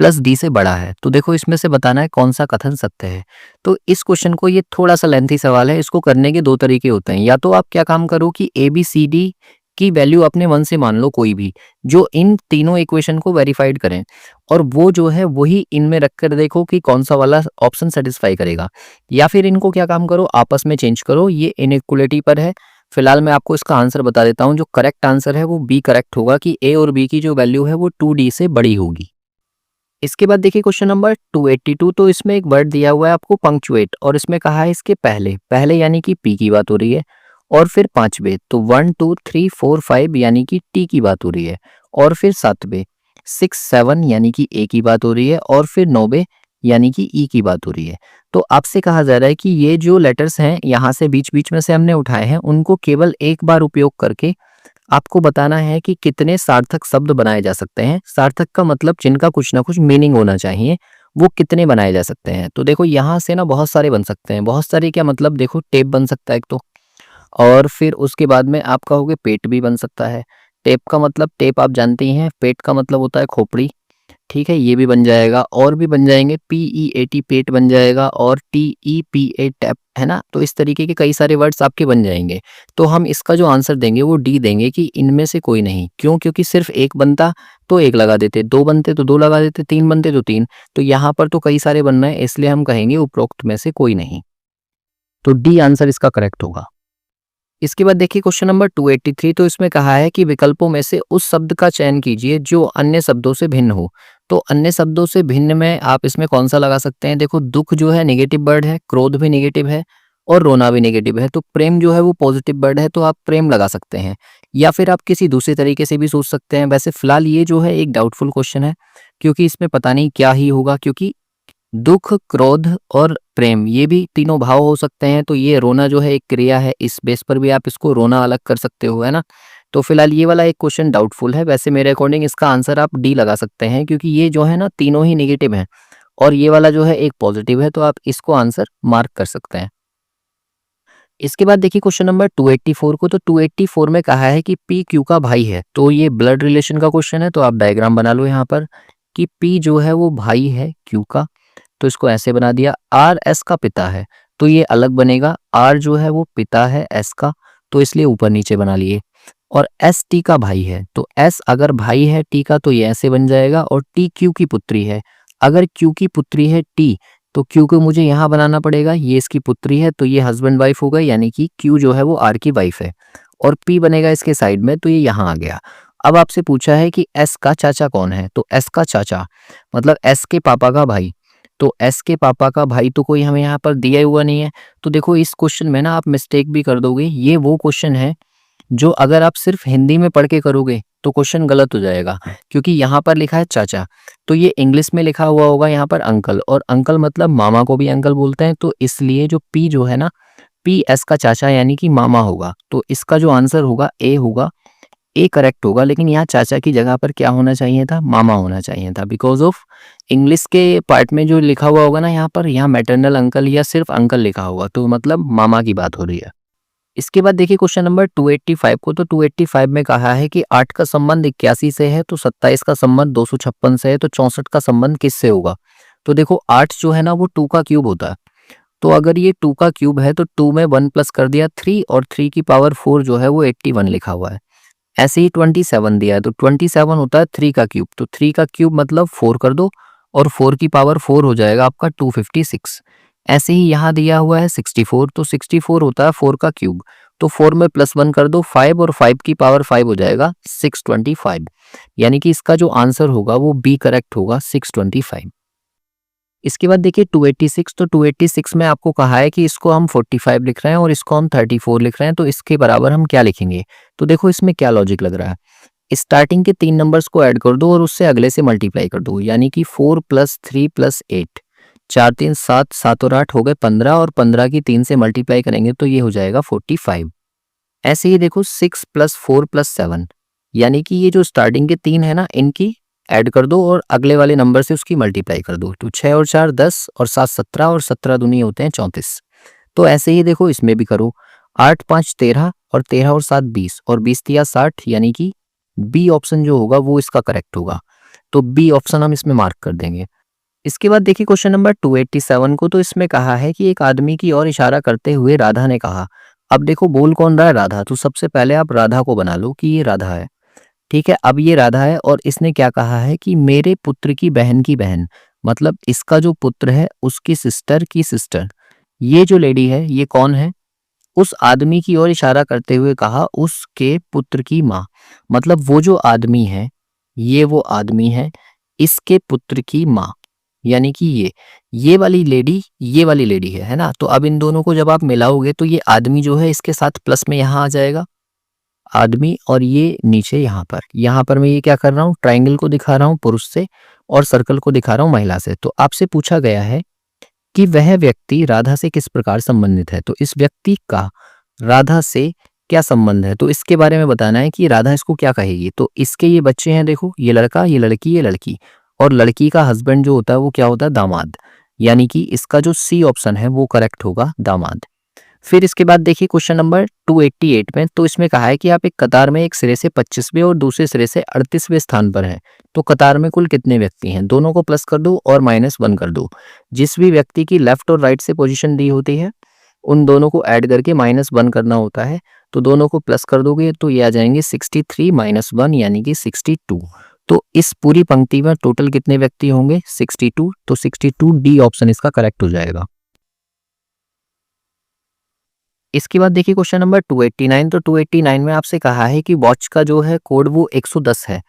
[SPEAKER 1] प्लस डी से बड़ा है। तो देखो इसमें से बताना है कौन सा कथन सत्य है। तो इस क्वेश्चन को, ये थोड़ा सा लेंथी सवाल है, इसको करने के दो तरीके होते हैं। या तो आप क्या काम करो कि ए बी सी डी की वैल्यू अपने मन से मान लो कोई भी, जो इन तीनों इक्वेशन को वेरीफाइड करें, और वो जो है वही इनमें रखकर देखो कि कौन सा वाला ऑप्शन सेटिस्फाई करेगा। या फिर इनको क्या काम करो, आपस में चेंज करो, ये इनइक्वलिटी पर है। फिलहाल मैं आपको इसका आंसर बता देता हूँ। जो करेक्ट आंसर है वो बी करेक्ट होगा कि ए और बी की जो वैल्यू है वो 2d से बड़ी होगी। इसके बाद देखिए क्वेश्चन नंबर 282, तो इसमें एक वर्ड दिया हुआ है आपको पंक्चुएट, और इसमें कहा है इसके पहले, पहले यानी कि पी की बात हो रही है, और फिर 5वें तो 1 2 3 4 5 यानी कि टी की बात हो रही है, और फिर 7वें 6 7 यानी कि ए की बात हो रही है, और फिर 9वें यानी कि ई की बात हो रही है। तो आपसे कहा जा रहा है कि ये जो लेटर्स हैं यहाँ से बीच बीच में से हमने उठाए हैं, उनको केवल एक बार उपयोग करके आपको बताना है कि कितने सार्थक शब्द बनाए जा सकते हैं। सार्थक का मतलब जिनका कुछ ना कुछ मीनिंग होना चाहिए, वो कितने बनाए जा सकते हैं। तो देखो यहाँ से ना बहुत सारे बन सकते हैं। बहुत सारे क्या मतलब, देखो टेप बन सकता है एक तो, और फिर उसके बाद में आप कहोगे पेट भी बन सकता है। टेप का मतलब, टेप आप जानते ही हैं, पेट का मतलब होता है खोपड़ी, ठीक है, ये भी बन जाएगा। और भी बन जाएंगे, PEAT पेट बन जाएगा, और TEPA टैप, है ना। तो इस तरीके के कई सारे वर्ड्स आपके बन जाएंगे। तो हम इसका जो आंसर देंगे वो डी देंगे कि इनमें से कोई नहीं। क्यों? क्योंकि सिर्फ एक बनता तो एक लगा देते, दो बनते तो दो लगा देते, तीन बनते तो तीन, तो यहाँ पर तो कई सारे बन रहे हैं, इसलिए हम कहेंगे उपरोक्त में से कोई नहीं। तो डी आंसर इसका करेक्ट होगा। इसके बाद देखिए क्वेश्चन नंबर 283, तो इसमें कहा है कि विकल्पों में से उस शब्द का चयन कीजिए जो अन्य शब्दों से भिन्न हो। तो अन्य शब्दों से भिन्न में आप इसमें कौन सा लगा सकते हैं? देखो दुख जो है नेगेटिव वर्ड है, क्रोध भी नेगेटिव है, और रोना भी नेगेटिव है। तो प्रेम जो है वो पॉजिटिव वर्ड है, तो आप प्रेम लगा सकते हैं। या फिर आप किसी दूसरे तरीके से भी सोच सकते हैं। वैसे फिलहाल ये जो है एक डाउटफुल क्वेश्चन है, क्योंकि इसमें पता नहीं क्या ही होगा, क्योंकि दुख, क्रोध और प्रेम ये भी तीनों भाव हो सकते हैं। तो ये रोना जो है एक क्रिया है, इस बेस पर भी आप इसको रोना अलग कर सकते हो, है ना। तो फिलहाल ये वाला एक क्वेश्चन डाउटफुल है। वैसे मेरे अकॉर्डिंग इसका आंसर आप डी लगा सकते हैं, क्योंकि ये जो है ना तीनों ही नेगेटिव हैं, और ये वाला जो है एक पॉजिटिव है, तो आप इसको आंसर मार्क कर सकते हैं। इसके बाद देखिए क्वेश्चन नंबर 284 को, तो 284 में कहा है कि पी क्यू का भाई है। तो ये ब्लड रिलेशन का क्वेश्चन है, तो आप डायग्राम बना लो यहाँ पर कि पी जो है वो भाई है क्यू का, तो इसको ऐसे बना दिया। आर एस का पिता है, तो ये अलग बनेगा। आर जो है वो पिता है एस का, तो इसलिए ऊपर नीचे बना लिए। और एस टी का भाई है, तो एस अगर भाई है टी का तो ये ऐसे बन जाएगा। और टी क्यू की पुत्री है, अगर क्यू की पुत्री है टी, तो क्यू को मुझे यहाँ बनाना पड़ेगा, ये इसकी पुत्री है, तो ये हस्बैंड वाइफ हो गई, यानी कि क्यू जो है वो आर की वाइफ है। और पी बनेगा इसके साइड में, तो ये यहाँ आ गया। अब आपसे पूछा है कि एस का चाचा कौन है, तो एस का चाचा मतलब एस के पापा का भाई। तो एस के पापा का भाई तो कोई हमें यहाँ पर दिया हुआ नहीं है। तो देखो इस क्वेश्चन में ना आप मिस्टेक भी कर दोगे। ये वो क्वेश्चन है जो अगर आप सिर्फ हिंदी में पढ़ के करोगे तो क्वेश्चन गलत हो जाएगा, क्योंकि यहाँ पर लिखा है चाचा, तो ये इंग्लिश में लिखा हुआ होगा यहाँ पर अंकल, और अंकल मतलब मामा को भी अंकल बोलते हैं। तो इसलिए जो पी जो है ना, पी एस का चाचा यानी कि मामा होगा। तो इसका जो आंसर होगा ए होगा, ए करेक्ट होगा। लेकिन यहाँ चाचा की जगह पर क्या होना चाहिए था, मामा होना चाहिए था, बिकॉज ऑफ इंग्लिश के पार्ट में जो लिखा हुआ होगा ना यहाँ पर, यहाँ मैटरनल अंकल या सिर्फ अंकल लिखा होगा, तो मतलब मामा की बात हो रही है। इसके बाद देखिए क्वेश्चन नंबर 285 को, तो 285 में कहा है कि 8 का संबंध 81 से है, तो 27 का संबंध 256 से है, तो 64 का संबंध किससे होगा? तो देखो 8 जो है ना वो 2 का क्यूब होता है, तो अगर ये 2 का क्यूब है तो 2 में 1 प्लस कर दिया 3, और 3 की पावर 4 जो है वो 81 लिखा हुआ है। ऐसे ही 27 दिया है, तो 27 होता है 3 का क्यूब, तो 3 का क्यूब मतलब 4 कर दो, और 4 की पावर 4 हो जाएगा आपका 256। ऐसे ही यहाँ दिया हुआ है 64, तो 64 होता है 4 का क्यूब, तो 4 में प्लस 1 कर दो 5, और 5 की पावर 5 हो जाएगा 625। यानी कि इसका जो आंसर होगा वो बी करेक्ट होगा, 625। इसके बाद देखिए 286, तो 286 में आपको कहा है कि इसको हम 45 लिख रहे हैं और इसको हम 34 लिख रहे हैं, तो इसके बराबर हम क्या लिखेंगे? तो देखो इसमें क्या लॉजिक लग रहा है, स्टार्टिंग के 3 नंबर्स को ऐड कर दो और उससे अगले से मल्टीप्लाई कर दो, यानी कि 4 प्लस 3 प्लस 8, 4 3 7, 7 और 8 हो गए 15, और 15 की 3 से मल्टीप्लाई करेंगे तो ये हो जाएगा 45। ऐसे ही देखो 6 प्लस 4 प्लस 7, यानी कि ये जो स्टार्टिंग के 3 है ना इनकी ऐड कर दो और अगले वाले नंबर से उसकी मल्टीप्लाई कर दो, तो 6 और 4 10, और 7 17, और 17 दूनी होते हैं 34। तो ऐसे ही देखो इसमें भी करो, 8 5 13, और 13 और 7 20, और 20 तिया 60, यानी कि बी ऑप्शन जो होगा वो इसका करेक्ट होगा, तो बी ऑप्शन हम इसमें मार्क कर देंगे। इसके बाद देखिए क्वेश्चन नंबर 287 को, तो इसमें कहा है कि एक आदमी की ओर इशारा करते हुए राधा ने कहा। अब देखो बोल कौन रहा है? राधा। तो सबसे पहले आप राधा को बना लो कि ये राधा है, ठीक है। अब ये राधा है और इसने क्या कहा है कि मेरे पुत्र की बहन, मतलब इसका जो पुत्र है उसकी सिस्टर की सिस्टर, ये जो लेडी है ये कौन है? उस आदमी की ओर इशारा करते हुए कहा उसके पुत्र की माँ, मतलब वो जो आदमी है ये वो आदमी है, इसके पुत्र की माँ, यानी कि ये वाली लेडी ये वाली लेडी है ना। तो अब इन दोनों को जब आप मिलाओगे तो ये आदमी जो है इसके साथ प्लस में यहाँ आ जाएगा आदमी, और ये नीचे यहाँ पर मैं ये क्या कर रहा हूँ, ट्राइंगल को दिखा रहा हूँ पुरुष से और सर्कल को दिखा रहा हूँ महिला से। तो आपसे पूछा गया है कि वह व्यक्ति राधा से किस प्रकार संबंधित है, तो इस व्यक्ति का राधा से क्या संबंध है, तो इसके बारे में बताना है कि राधा इसको क्या कहेगी। तो इसके ये बच्चे हैं, देखो ये लड़का, ये लड़की, ये लड़की, और लड़की का हस्बैंड जो होता है वो क्या होता है? दामाद, यानी कि इसका जो सी ऑप्शन है वो करेक्ट होगा, दामाद। फिर इसके बाद देखिए क्वेश्चन नंबर 288 में, तो इसमें कहा है कि आप एक कतार में एक सिरे से 25वें और दूसरे सिरे से 38वें स्थान पर हैं, तो कतार में कुल कितने व्यक्ति हैं? दोनों को प्लस कर दो और -1 कर दो। जिस भी व्यक्ति की लेफ्ट और राइट से पोजीशन दी होती है उन दोनों को ऐड करके -1 करना होता है, तो दोनों को प्लस कर दोगे तो ये आ जाएंगे 63 -1 यानी कि 62। तो इस पूरी पंक्ति में टोटल कितने व्यक्ति होंगे? 62, तो 62 डी ऑप्शन इसका करेक्ट हो जाएगा। इसके बाद देखिए क्वेश्चन नंबर 289, तो 289 में आपसे कहा है कि वॉच का जो है कोड वो 110 है,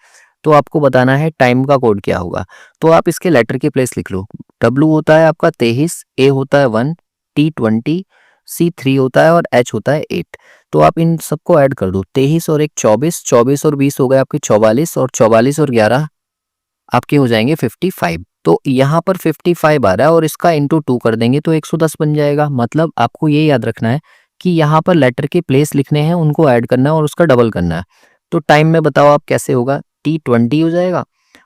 [SPEAKER 1] तो आपको बताना है टाइम का कोड क्या होगा। तो आप इसके लेटर की प्लेस लिख लो, W होता है आपका 23, A होता है 1, T 20, C 3 होता है और H होता है 8। तो आप इन सबको ऐड कर दो, 23 और 1 24, 24 और 20 हो गए आपके 44, और 44 और 11 आपके हो जाएंगे 55। तो यहाँ पर 55 आ रहा है और इसका इंटू 2 कर देंगे तो 110 बन जाएगा। मतलब आपको ये याद रखना है कि यहाँ पर लेटर के प्लेस लिखने हैं, उनको ऐड करना है और उसका डबल करना है। तो टाइम में बताओ आप कैसे होगा? T 20 हो जाएगा,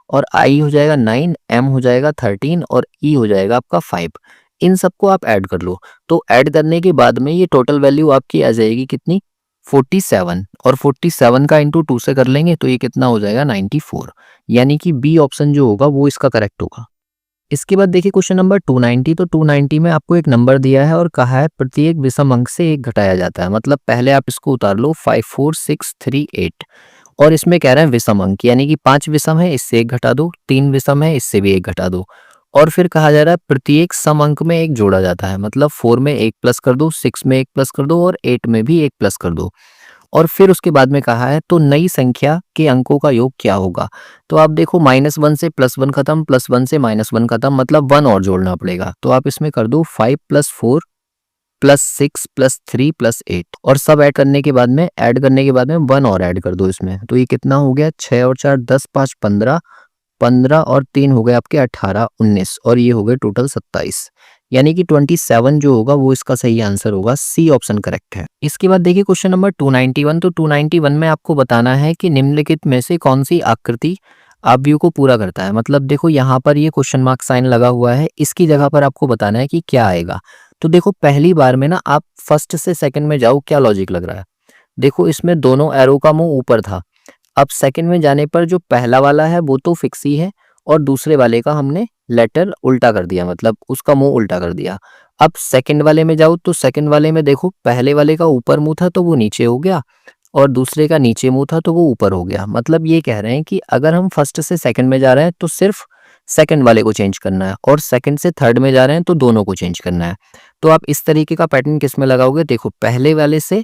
[SPEAKER 1] और I हो जाएगा 9, M हो जाएगा 13, और E हो जाएगा आपका 5। इन सबको आप ऐड कर लो, तो ऐड करने के बाद में ये टोटल वैल्यू आपकी आ जाएगी कितनी? 47, और 47 का इंटू 2 से कर लेंगे तो ये कितना हो जाएगा? 94, यानी कि बी ऑप्शन जो होगा वो इसका करेक्ट होगा। इसके बाद देखिए क्वेश्चन नंबर 290, तो 290 में आपको एक नंबर दिया है और कहा है प्रत्येक विषम अंक से 1 घटाया जाता है। मतलब पहले आप इसको उतार लो 5 4 6 3 8, और इसमें कह रहे हैं विषम अंक, यानी कि 5 विषम है इससे 1 घटा दो, 3 विषम है इससे भी 1 घटा दो, और फिर कहा जा रहा है प्रत्येक सम अंक में 1 जोड़ा जाता है। मतलब 4 में 1 प्लस कर दो, 6 में 1 प्लस कर दो, और 8 में भी 1 प्लस कर दो। और फिर उसके बाद में कहा है तो नई संख्या के अंकों का योग क्या होगा। तो आप देखो -1 से +1 खत्म, +1 से -1 खत्म, मतलब 1 और जोड़ना पड़ेगा। तो आप इसमें कर दो 5 + 4 + 6 + 3 + 8, और सब ऐड करने के बाद में 1 और ऐड कर दो इसमें। तो ये कितना हो गया? 6 और 4 10, 5 15, 15 और 3 हो गए आपके 18 19, और ये हो गए टोटल 27, यानी कि 27 जो होगा वो इसका सही आंसर होगा, सी ऑप्शन करेक्ट है। इसके बाद देखिए क्वेश्चन नंबर 291, तो 291 में आपको बताना है कि निम्नलिखित में से कौन सी आकृति अवयव को पूरा करता है। मतलब देखो यहाँ पर ये क्वेश्चन मार्क साइन लगा हुआ है, इसकी जगह पर आपको बताना है कि क्या आएगा। तो देखो पहली बार में ना आप फर्स्ट से सेकंड में जाओ, क्या लॉजिक लग रहा है। देखो इसमें दोनों एरो का मुंह ऊपर था, अब सेकंड में जाने पर जो पहला वाला है वो तो फिक्स ही है और दूसरे वाले का हमने लेटर उल्टा कर दिया, मतलब उसका मुंह उल्टा कर दिया। अब सेकंड वाले में जाओ तो सेकंड वाले में देखो पहले वाले का ऊपर मुंह था तो वो नीचे हो गया और दूसरे का नीचे मुंह था तो वो ऊपर हो गया। मतलब ये कह रहे हैं कि अगर हम फर्स्ट से सेकंड में जा रहे हैं तो सिर्फ सेकंड वाले को चेंज करना है और सेकंड से थर्ड में जा रहे हैं तो दोनों को चेंज करना है। तो आप इस तरीके का पैटर्न किस में लगाओगे, देखो पहले वाले से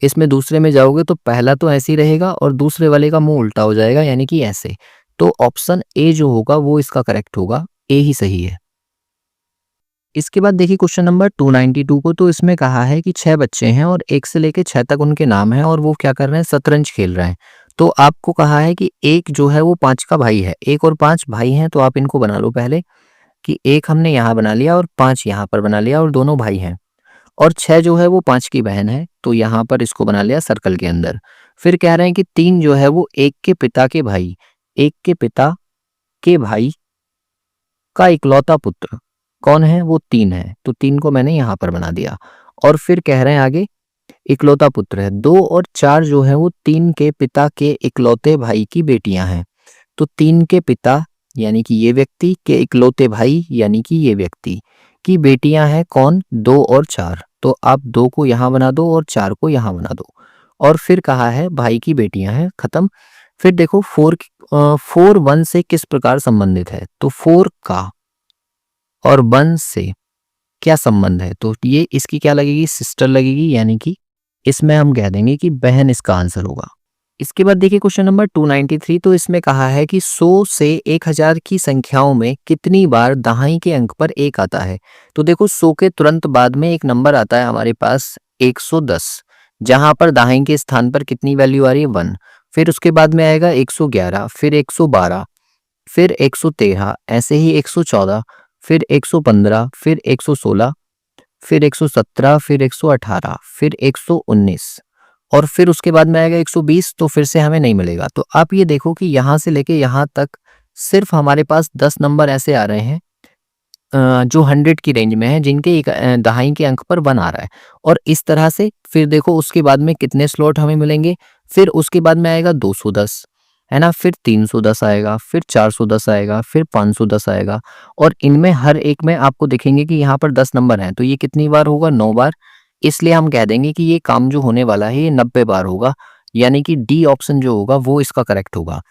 [SPEAKER 1] इसमें दूसरे में जाओगे तो पहला तो ऐसे ही रहेगा और दूसरे वाले का मुंह उल्टा हो जाएगा, यानी कि ऐसे। तो ऑप्शन ए जो होगा वो इसका करेक्ट होगा, ए ही सही है। इसके बाद देखिए क्वेश्चन नंबर 292 को, तो इसमें कहा है कि 6 बच्चे हैं और 1 से लेके 6 तक उनके नाम हैं और वो क्या कर रहे हैं, शतरंज खेल रहे हैं। तो आपको कहा है कि एक जो है वो 5 का भाई है, 1 और 5 भाई हैं, तो आप इनको बना लो पहले कि 1 हमने यहाँ बना लिया और 5 यहाँ पर बना लिया और दोनों भाई हैं। और 6 जो है वो 5 की बहन है, तो यहाँ पर इसको बना लिया सर्कल के अंदर। फिर कह रहे हैं कि 3 जो है वो 1 के पिता के भाई, 1 के पिता के भाई का इकलौता पुत्र कौन है, वो 3 है, तो 3 को मैंने यहाँ पर बना दिया। और फिर कह रहे हैं आगे इकलौता पुत्र है 2 और 4 जो है वो 3 के पिता के इकलौते भाई की बेटियां हैं। तो 3 के पिता यानी कि ये व्यक्ति के इकलौते भाई यानी कि ये व्यक्ति की बेटियां हैं कौन, 2 और 4। तो आप 2 को यहाँ बना दो और 4 को यहाँ बना दो। और फिर कहा है भाई की बेटियां हैं, खत्म। फिर देखो 4 1 से किस प्रकार संबंधित है, तो 4 का और 1 से क्या संबंध है, तो ये इसकी क्या लगेगी, सिस्टर लगेगी, यानी कि इसमें हम कह देंगे कि बहन इसका आंसर होगा। इसके बाद देखिए क्वेश्चन नंबर 293, तो इसमें कहा है कि 100 से 1000 की संख्याओं में कितनी बार दहाई के अंक पर 1 आता है। तो देखो 100 के तुरंत बाद में एक नंबर आता है हमारे पास 110, जहां पर दहाई के स्थान पर कितनी वैल्यू आ रही है 1। फिर उसके बाद में आएगा 111, फिर 112, फिर 113, ऐसे ही 114, फिर 115, फिर 116, फिर 117, फिर 118, फिर 119 और फिर उसके बाद में आएगा 120, तो फिर से हमें नहीं मिलेगा। तो आप ये देखो कि यहाँ से लेके यहाँ तक सिर्फ हमारे पास 10 नंबर ऐसे आ रहे हैं जो 100 की रेंज में है, जिनके एक दहाई के अंक पर 1 आ रहा है। और इस तरह से फिर देखो उसके बाद में कितने स्लॉट हमें मिलेंगे, फिर उसके बाद में आएगा 210, है ना, फिर 310 आएगा, फिर 410 आएगा, फिर 510 आएगा और इनमें हर एक में आपको दिखेंगे कि यहाँ पर 10 नंबर हैं, तो ये कितनी बार होगा, 9 बार। इसलिए हम कह देंगे कि ये काम जो होने वाला है ये 90 बार होगा, यानी कि डी ऑप्शन जो होगा वो इसका करेक्ट होगा।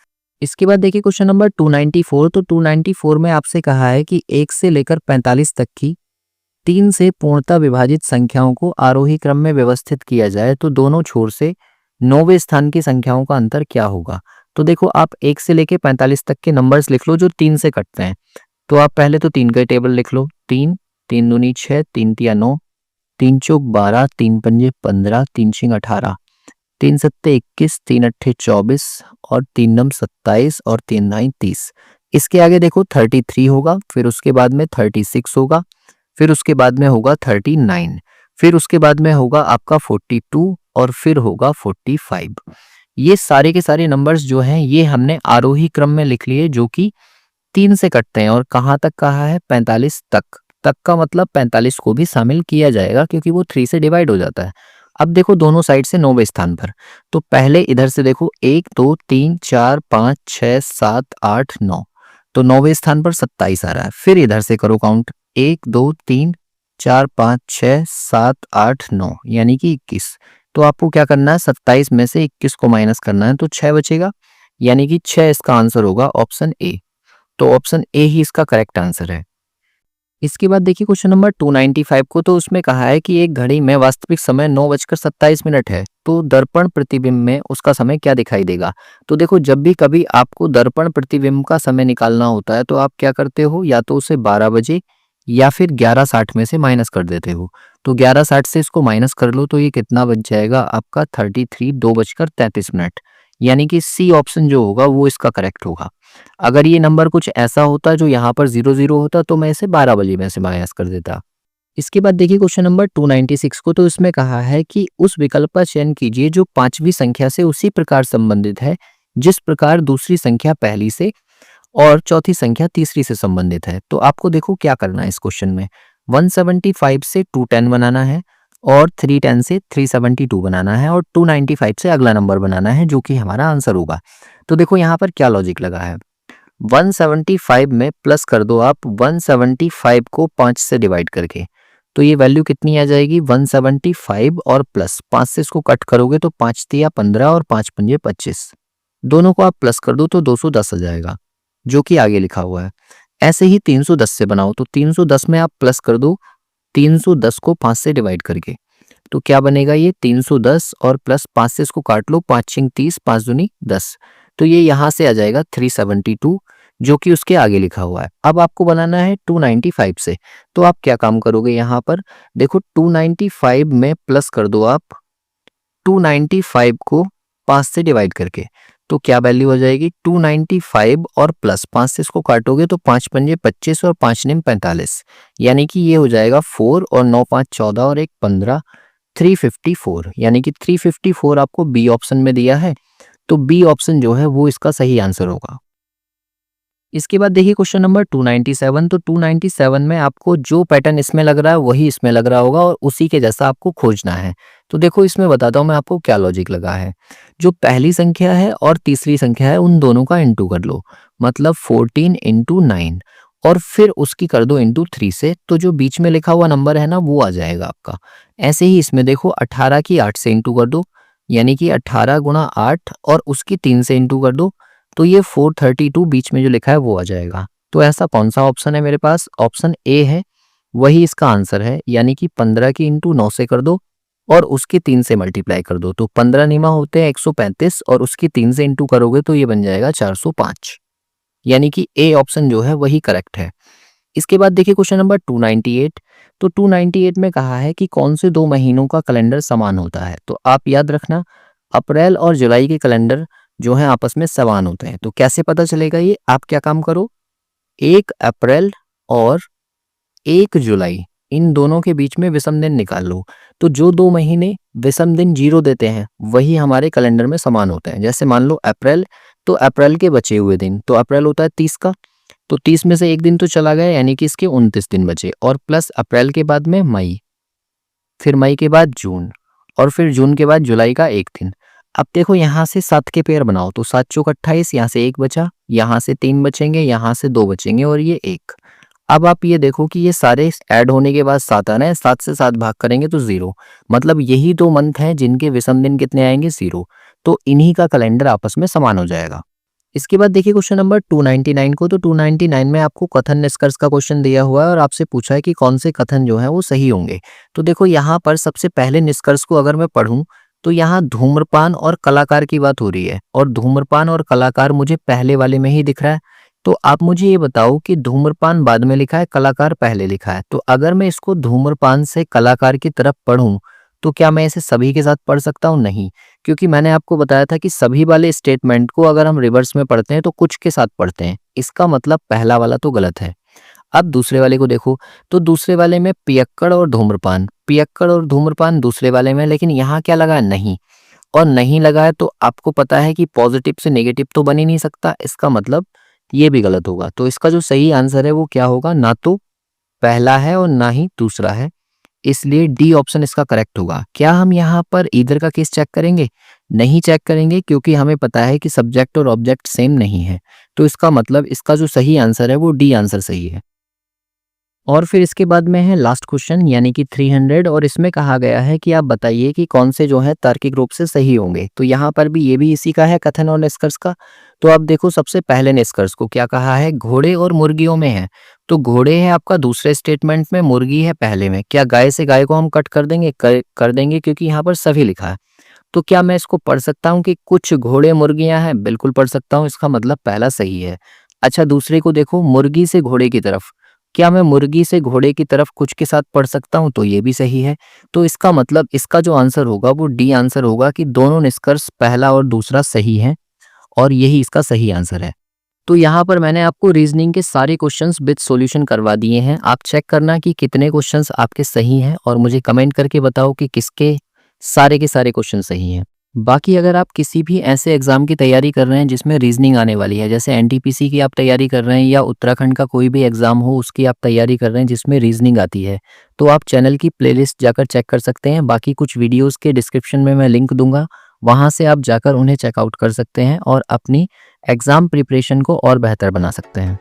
[SPEAKER 1] इसके बाद देखिए क्वेश्चन नंबर 294, तो 294 में आपसे कहा है कि 1 से लेकर 45 तक की 3 से पूर्णतः विभाजित संख्याओं को आरोही क्रम में व्यवस्थित किया जाए तो दोनों छोर से 9वें स्थान की संख्याओं का अंतर क्या होगा। तो देखो आप 1 से लेके 45 तक के नंबर्स लिख लो जो 3 से कटते हैं। तो आप पहले तो 3 का टेबल लिख लो, 3 3 दूनी 6, 3 तिया 9, 3 चौक 12, 3 पंजे 15, 3 छिंग 18, 3 सत्ते 21, 3 अट्ठे 24 और 3 नम 27 और 3 नाइन 30। इसके आगे देखो 33 होगा, फिर उसके बाद में 36 होगा, फिर उसके बाद में होगा 39, फिर उसके बाद में होगा आपका 42 और फिर होगा 45। ये सारे के सारे नंबर्स जो हैं ये हमने आरोही क्रम में लिख लिए जो कि 3 से कटते हैं। और कहाँ तक कहा है, 45 तक। तक का मतलब 45 को भी शामिल किया जाएगा क्योंकि वो 3 से डिवाइड हो जाता है। अब देखो दोनों साइड से 9वें स्थान पर, तो पहले इधर से देखो 1 2 3 4 5 6 7 8 9, तो 9वें स्थान पर 27 आ रहा है। फिर इधर से करो काउंट, 1 2 3 4 5 6 7 8 9 यानी कि 21। तो आपको क्या करना है, 27 में से 21 को माइनस करना है तो 6 बचेगा, यानी कि 6 इसका आंसर होगा ऑप्शन ए। तो ऑप्शन ए ही इसका करेक्ट आंसर है। इसके बाद देखिए क्वेश्चन नंबर 295 को, तो उसमें कहा है कि एक घड़ी में वास्तविक समय 9:27 है, तो दर्पण प्रतिबिंब में उसका समय क्या दिखाई देगा। तो देखो जब भी कभी आपको दर्पण प्रतिबिंब का समय निकालना होता है तो आप क्या करते हो, या तो उसे 12 बजे या फिर 11:60 में से माइनस कर देते हो। तो 11:60 से इसको माइनस कर लो तो ये कितना बच जाएगा आपका 33 2:33, यानी कि सी ऑप्शन जो होगा वो इसका करेक्ट होगा। अगर ये नंबर कुछ ऐसा होता जो यहाँ पर 00 होता तो मैं इसे 12 बजे में से माइनस कर देता। इसके बाद देखिए क्वेश्चन नंबर 296 को, तो इसमें कहा है कि उस विकल्प का चयन कीजिए जो 5वीं संख्या से उसी प्रकार संबंधित है जिस प्रकार दूसरी संख्या पहली से और चौथी संख्या तीसरी से संबंधित है। तो आपको देखो क्या करना है इस क्वेश्चन में। 175 से 210 बनाना है और 310 से 372 बनाना है और 295 से अगला नंबर बनाना है जो कि हमारा आंसर होगा। तो देखो यहाँ पर क्या लॉजिक लगा है। 175 में प्लस कर दो आप 175 को 5 से डिवाइड करके, तो ये वैल्यू कितनी आ जाएगी 175 और प्लस 5 से इसको कट करोगे तो 5 तिया 15 और 5 पंजे 25, दोनों को आप प्लस कर दो तो 210 आ जाएगा जो कि आगे लिखा हुआ है। ऐसे ही 310 से बनाओ तो 310 में आप प्लस कर दो 310 को 5 से डिवाइड करके, तो क्या बनेगा ये 310 और प्लस 5 से इसको काट लो, 5 छिंग 30, 5 दूनी 10, तो ये यहाँ से आ जाएगा 372 जो कि उसके आगे लिखा हुआ है। अब आपको बनाना है 295 से, तो आप क्या काम करोगे यहाँ पर देखो 295 में प्लस कर दो आप 295 को 5 से डिवाइड करके, तो क्या वैल्यू हो जाएगी 295 और प्लस 5 से इसको काटोगे तो 5 पंजे 25 और 5 निम 45, यानी कि ये हो जाएगा 4 और 9 5 14 और 1 15, 354, यानी कि 354 आपको बी ऑप्शन में दिया है, तो बी ऑप्शन जो है वो इसका सही आंसर होगा। इसके बाद देखिए क्वेश्चन नंबर 297, तो 297 में आपको जो पैटर्न इसमें लग रहा है वही इसमें लग रहा होगा और उसी के जैसा आपको खोजना है। तो देखो इसमें बताता हूँ मैं आपको क्या लॉजिक लगा है। जो पहली संख्या है और तीसरी संख्या है उन दोनों का इंटू कर लो, मतलब 14 इंटू 9 और फिर उसकी कर दो इंटू 3 से, तो जो बीच में लिखा हुआ नंबर है ना वो आ जाएगा आपका। ऐसे ही इसमें देखो 18 की 8 से इंटू कर दो, यानी कि 18 गुणा 8 और उसकी 3 से इंटू कर दो, तो ये 432 बीच में जो लिखा है वो आ जाएगा। तो ऐसा कौन सा ऑप्शन है मेरे पास, ऑप्शन ए है, वही इसका आंसर है, यानी कि 15 की इंटू 9 से कर दो और उसके 3 से मल्टीप्लाई कर दो, तो 15 निमा होते हैं 135 और उसकी 3 से इंटू करोगे तो ये बन जाएगा 405, यानी कि ए ऑप्शन जो है वही करेक्ट है। इसके बाद देखिए क्वेश्चन नंबर 298, तो 298 में कहा है कि कौन से 2 महीनों का कैलेंडर समान होता है। तो आप याद रखना अप्रैल और जुलाई के कैलेंडर जो है आपस में समान होते हैं। तो कैसे पता चलेगा ये, आप क्या काम करो 1 अप्रैल और 1 जुलाई इन दोनों के बीच में विषम दिन निकाल लो, तो जो 2 महीने विषम दिन 0 देते हैं वही हमारे कैलेंडर में समान होते हैं। जैसे मान लो अप्रैल, तो अप्रैल के बचे हुए दिन, तो अप्रैल होता है 30 का, तो 30 में से एक दिन तो चला गया यानी कि इसके 29 दिन बचे, और प्लस अप्रैल के बाद में मई, फिर मई के बाद जून और फिर जून के बाद जुलाई का एक दिन। अब देखो यहाँ से 7 के पेयर बनाओ, तो 7 चौक 28, यहाँ से 1 बचा, यहाँ से 3 बचेंगे, यहाँ से 2 बचेंगे और ये 1। अब आप ये देखो कि ये सारे ऐड होने के बाद 7 आ रहे हैं, 7 से 7 भाग करेंगे तो 0, मतलब यही 2 मंथ हैं जिनके विषम दिन कितने आएंगे 0, तो इन्हीं का कैलेंडर आपस में समान हो जाएगा। इसके बाद देखिए क्वेश्चन नंबर 299 को, तो 299 में आपको कथन निष्कर्ष का क्वेश्चन दिया हुआ है और आपसे पूछा है कि कौन से कथन जो है वो सही होंगे। तो देखो यहाँ पर सबसे पहले निष्कर्ष को अगर मैं पढ़ूं तो यहाँ धूम्रपान और कलाकार की बात हो रही है और धूम्रपान और कलाकार मुझे पहले वाले में ही दिख रहा है। तो आप मुझे ये बताओ कि धूम्रपान बाद में लिखा है, कलाकार पहले लिखा है, तो अगर मैं इसको धूम्रपान से कलाकार की तरफ पढ़ूं तो क्या मैं इसे सभी के साथ पढ़ सकता हूं? नहीं, क्योंकि मैंने आपको बताया था कि सभी वाले स्टेटमेंट को अगर हम रिवर्स में पढ़ते हैं तो कुछ के साथ पढ़ते हैं, इसका मतलब पहला वाला तो गलत है। अब दूसरे वाले को देखो, तो दूसरे वाले में पियक्कड़ और धूम्रपान, पियक्कड़ और धूम्रपान दूसरे वाले में, लेकिन यहाँ क्या लगा है नहीं, और नहीं लगा है तो आपको पता है कि पॉजिटिव से नेगेटिव तो बन ही नहीं सकता, इसका मतलब ये भी गलत होगा। तो इसका जो सही आंसर है वो क्या होगा, ना तो पहला है और ना ही दूसरा है, इसलिए डी ऑप्शन इसका करेक्ट होगा। क्या हम यहाँ पर इधर का केस चेक करेंगे? नहीं चेक करेंगे, क्योंकि हमें पता है कि सब्जेक्ट और ऑब्जेक्ट सेम नहीं है, तो इसका मतलब इसका जो सही आंसर है वो डी आंसर सही है। और फिर इसके बाद में है लास्ट क्वेश्चन यानी कि 300, और इसमें कहा गया है कि आप बताइए कि कौन से जो है तार्किक रूप से सही होंगे। तो यहाँ पर भी ये भी इसी का है, कथन और निष्कर्ष का। तो आप देखो सबसे पहले निष्कर्ष को क्या कहा है, घोड़े और मुर्गियों में है, तो घोड़े है आपका दूसरे स्टेटमेंट में, मुर्गी है पहले में। क्या गाय से गाय को हम कट कर देंगे? कर देंगे, क्योंकि यहाँ पर सभी लिखा है। तो क्या मैं इसको पढ़ सकता हूँ कि कुछ घोड़े मुर्गियां हैं? बिल्कुल पढ़ सकता हूँ, इसका मतलब पहला सही है। अच्छा दूसरे को देखो, मुर्गी से घोड़े की तरफ, क्या मैं मुर्गी से घोड़े की तरफ कुछ के साथ पढ़ सकता हूं? तो ये भी सही है। तो इसका मतलब इसका जो आंसर होगा वो डी आंसर होगा कि दोनों निष्कर्ष पहला और दूसरा सही है और यही इसका सही आंसर है। तो यहाँ पर मैंने आपको रीजनिंग के सारे क्वेश्चंस विद सॉल्यूशन करवा दिए हैं। आप चेक करना कि कितने क्वेश्चंस आपके सही हैं और मुझे कमेंट करके बताओ कि किसके सारे के सारे क्वेश्चन सही हैं। बाकी अगर आप किसी भी ऐसे एग्ज़ाम की तैयारी कर रहे हैं जिसमें रीज़निंग आने वाली है, जैसे एनटीपीसी की आप तैयारी कर रहे हैं या उत्तराखंड का कोई भी एग्ज़ाम हो उसकी आप तैयारी कर रहे हैं जिसमें रीज़निंग आती है, तो आप चैनल की प्लेलिस्ट जाकर चेक कर सकते हैं। बाकी कुछ वीडियोज़ के डिस्क्रिप्शन में मैं लिंक दूँगा, वहाँ से आप जाकर उन्हें चेकआउट कर सकते हैं और अपनी एग्ज़ाम प्रिपरेशन को और बेहतर बना सकते हैं।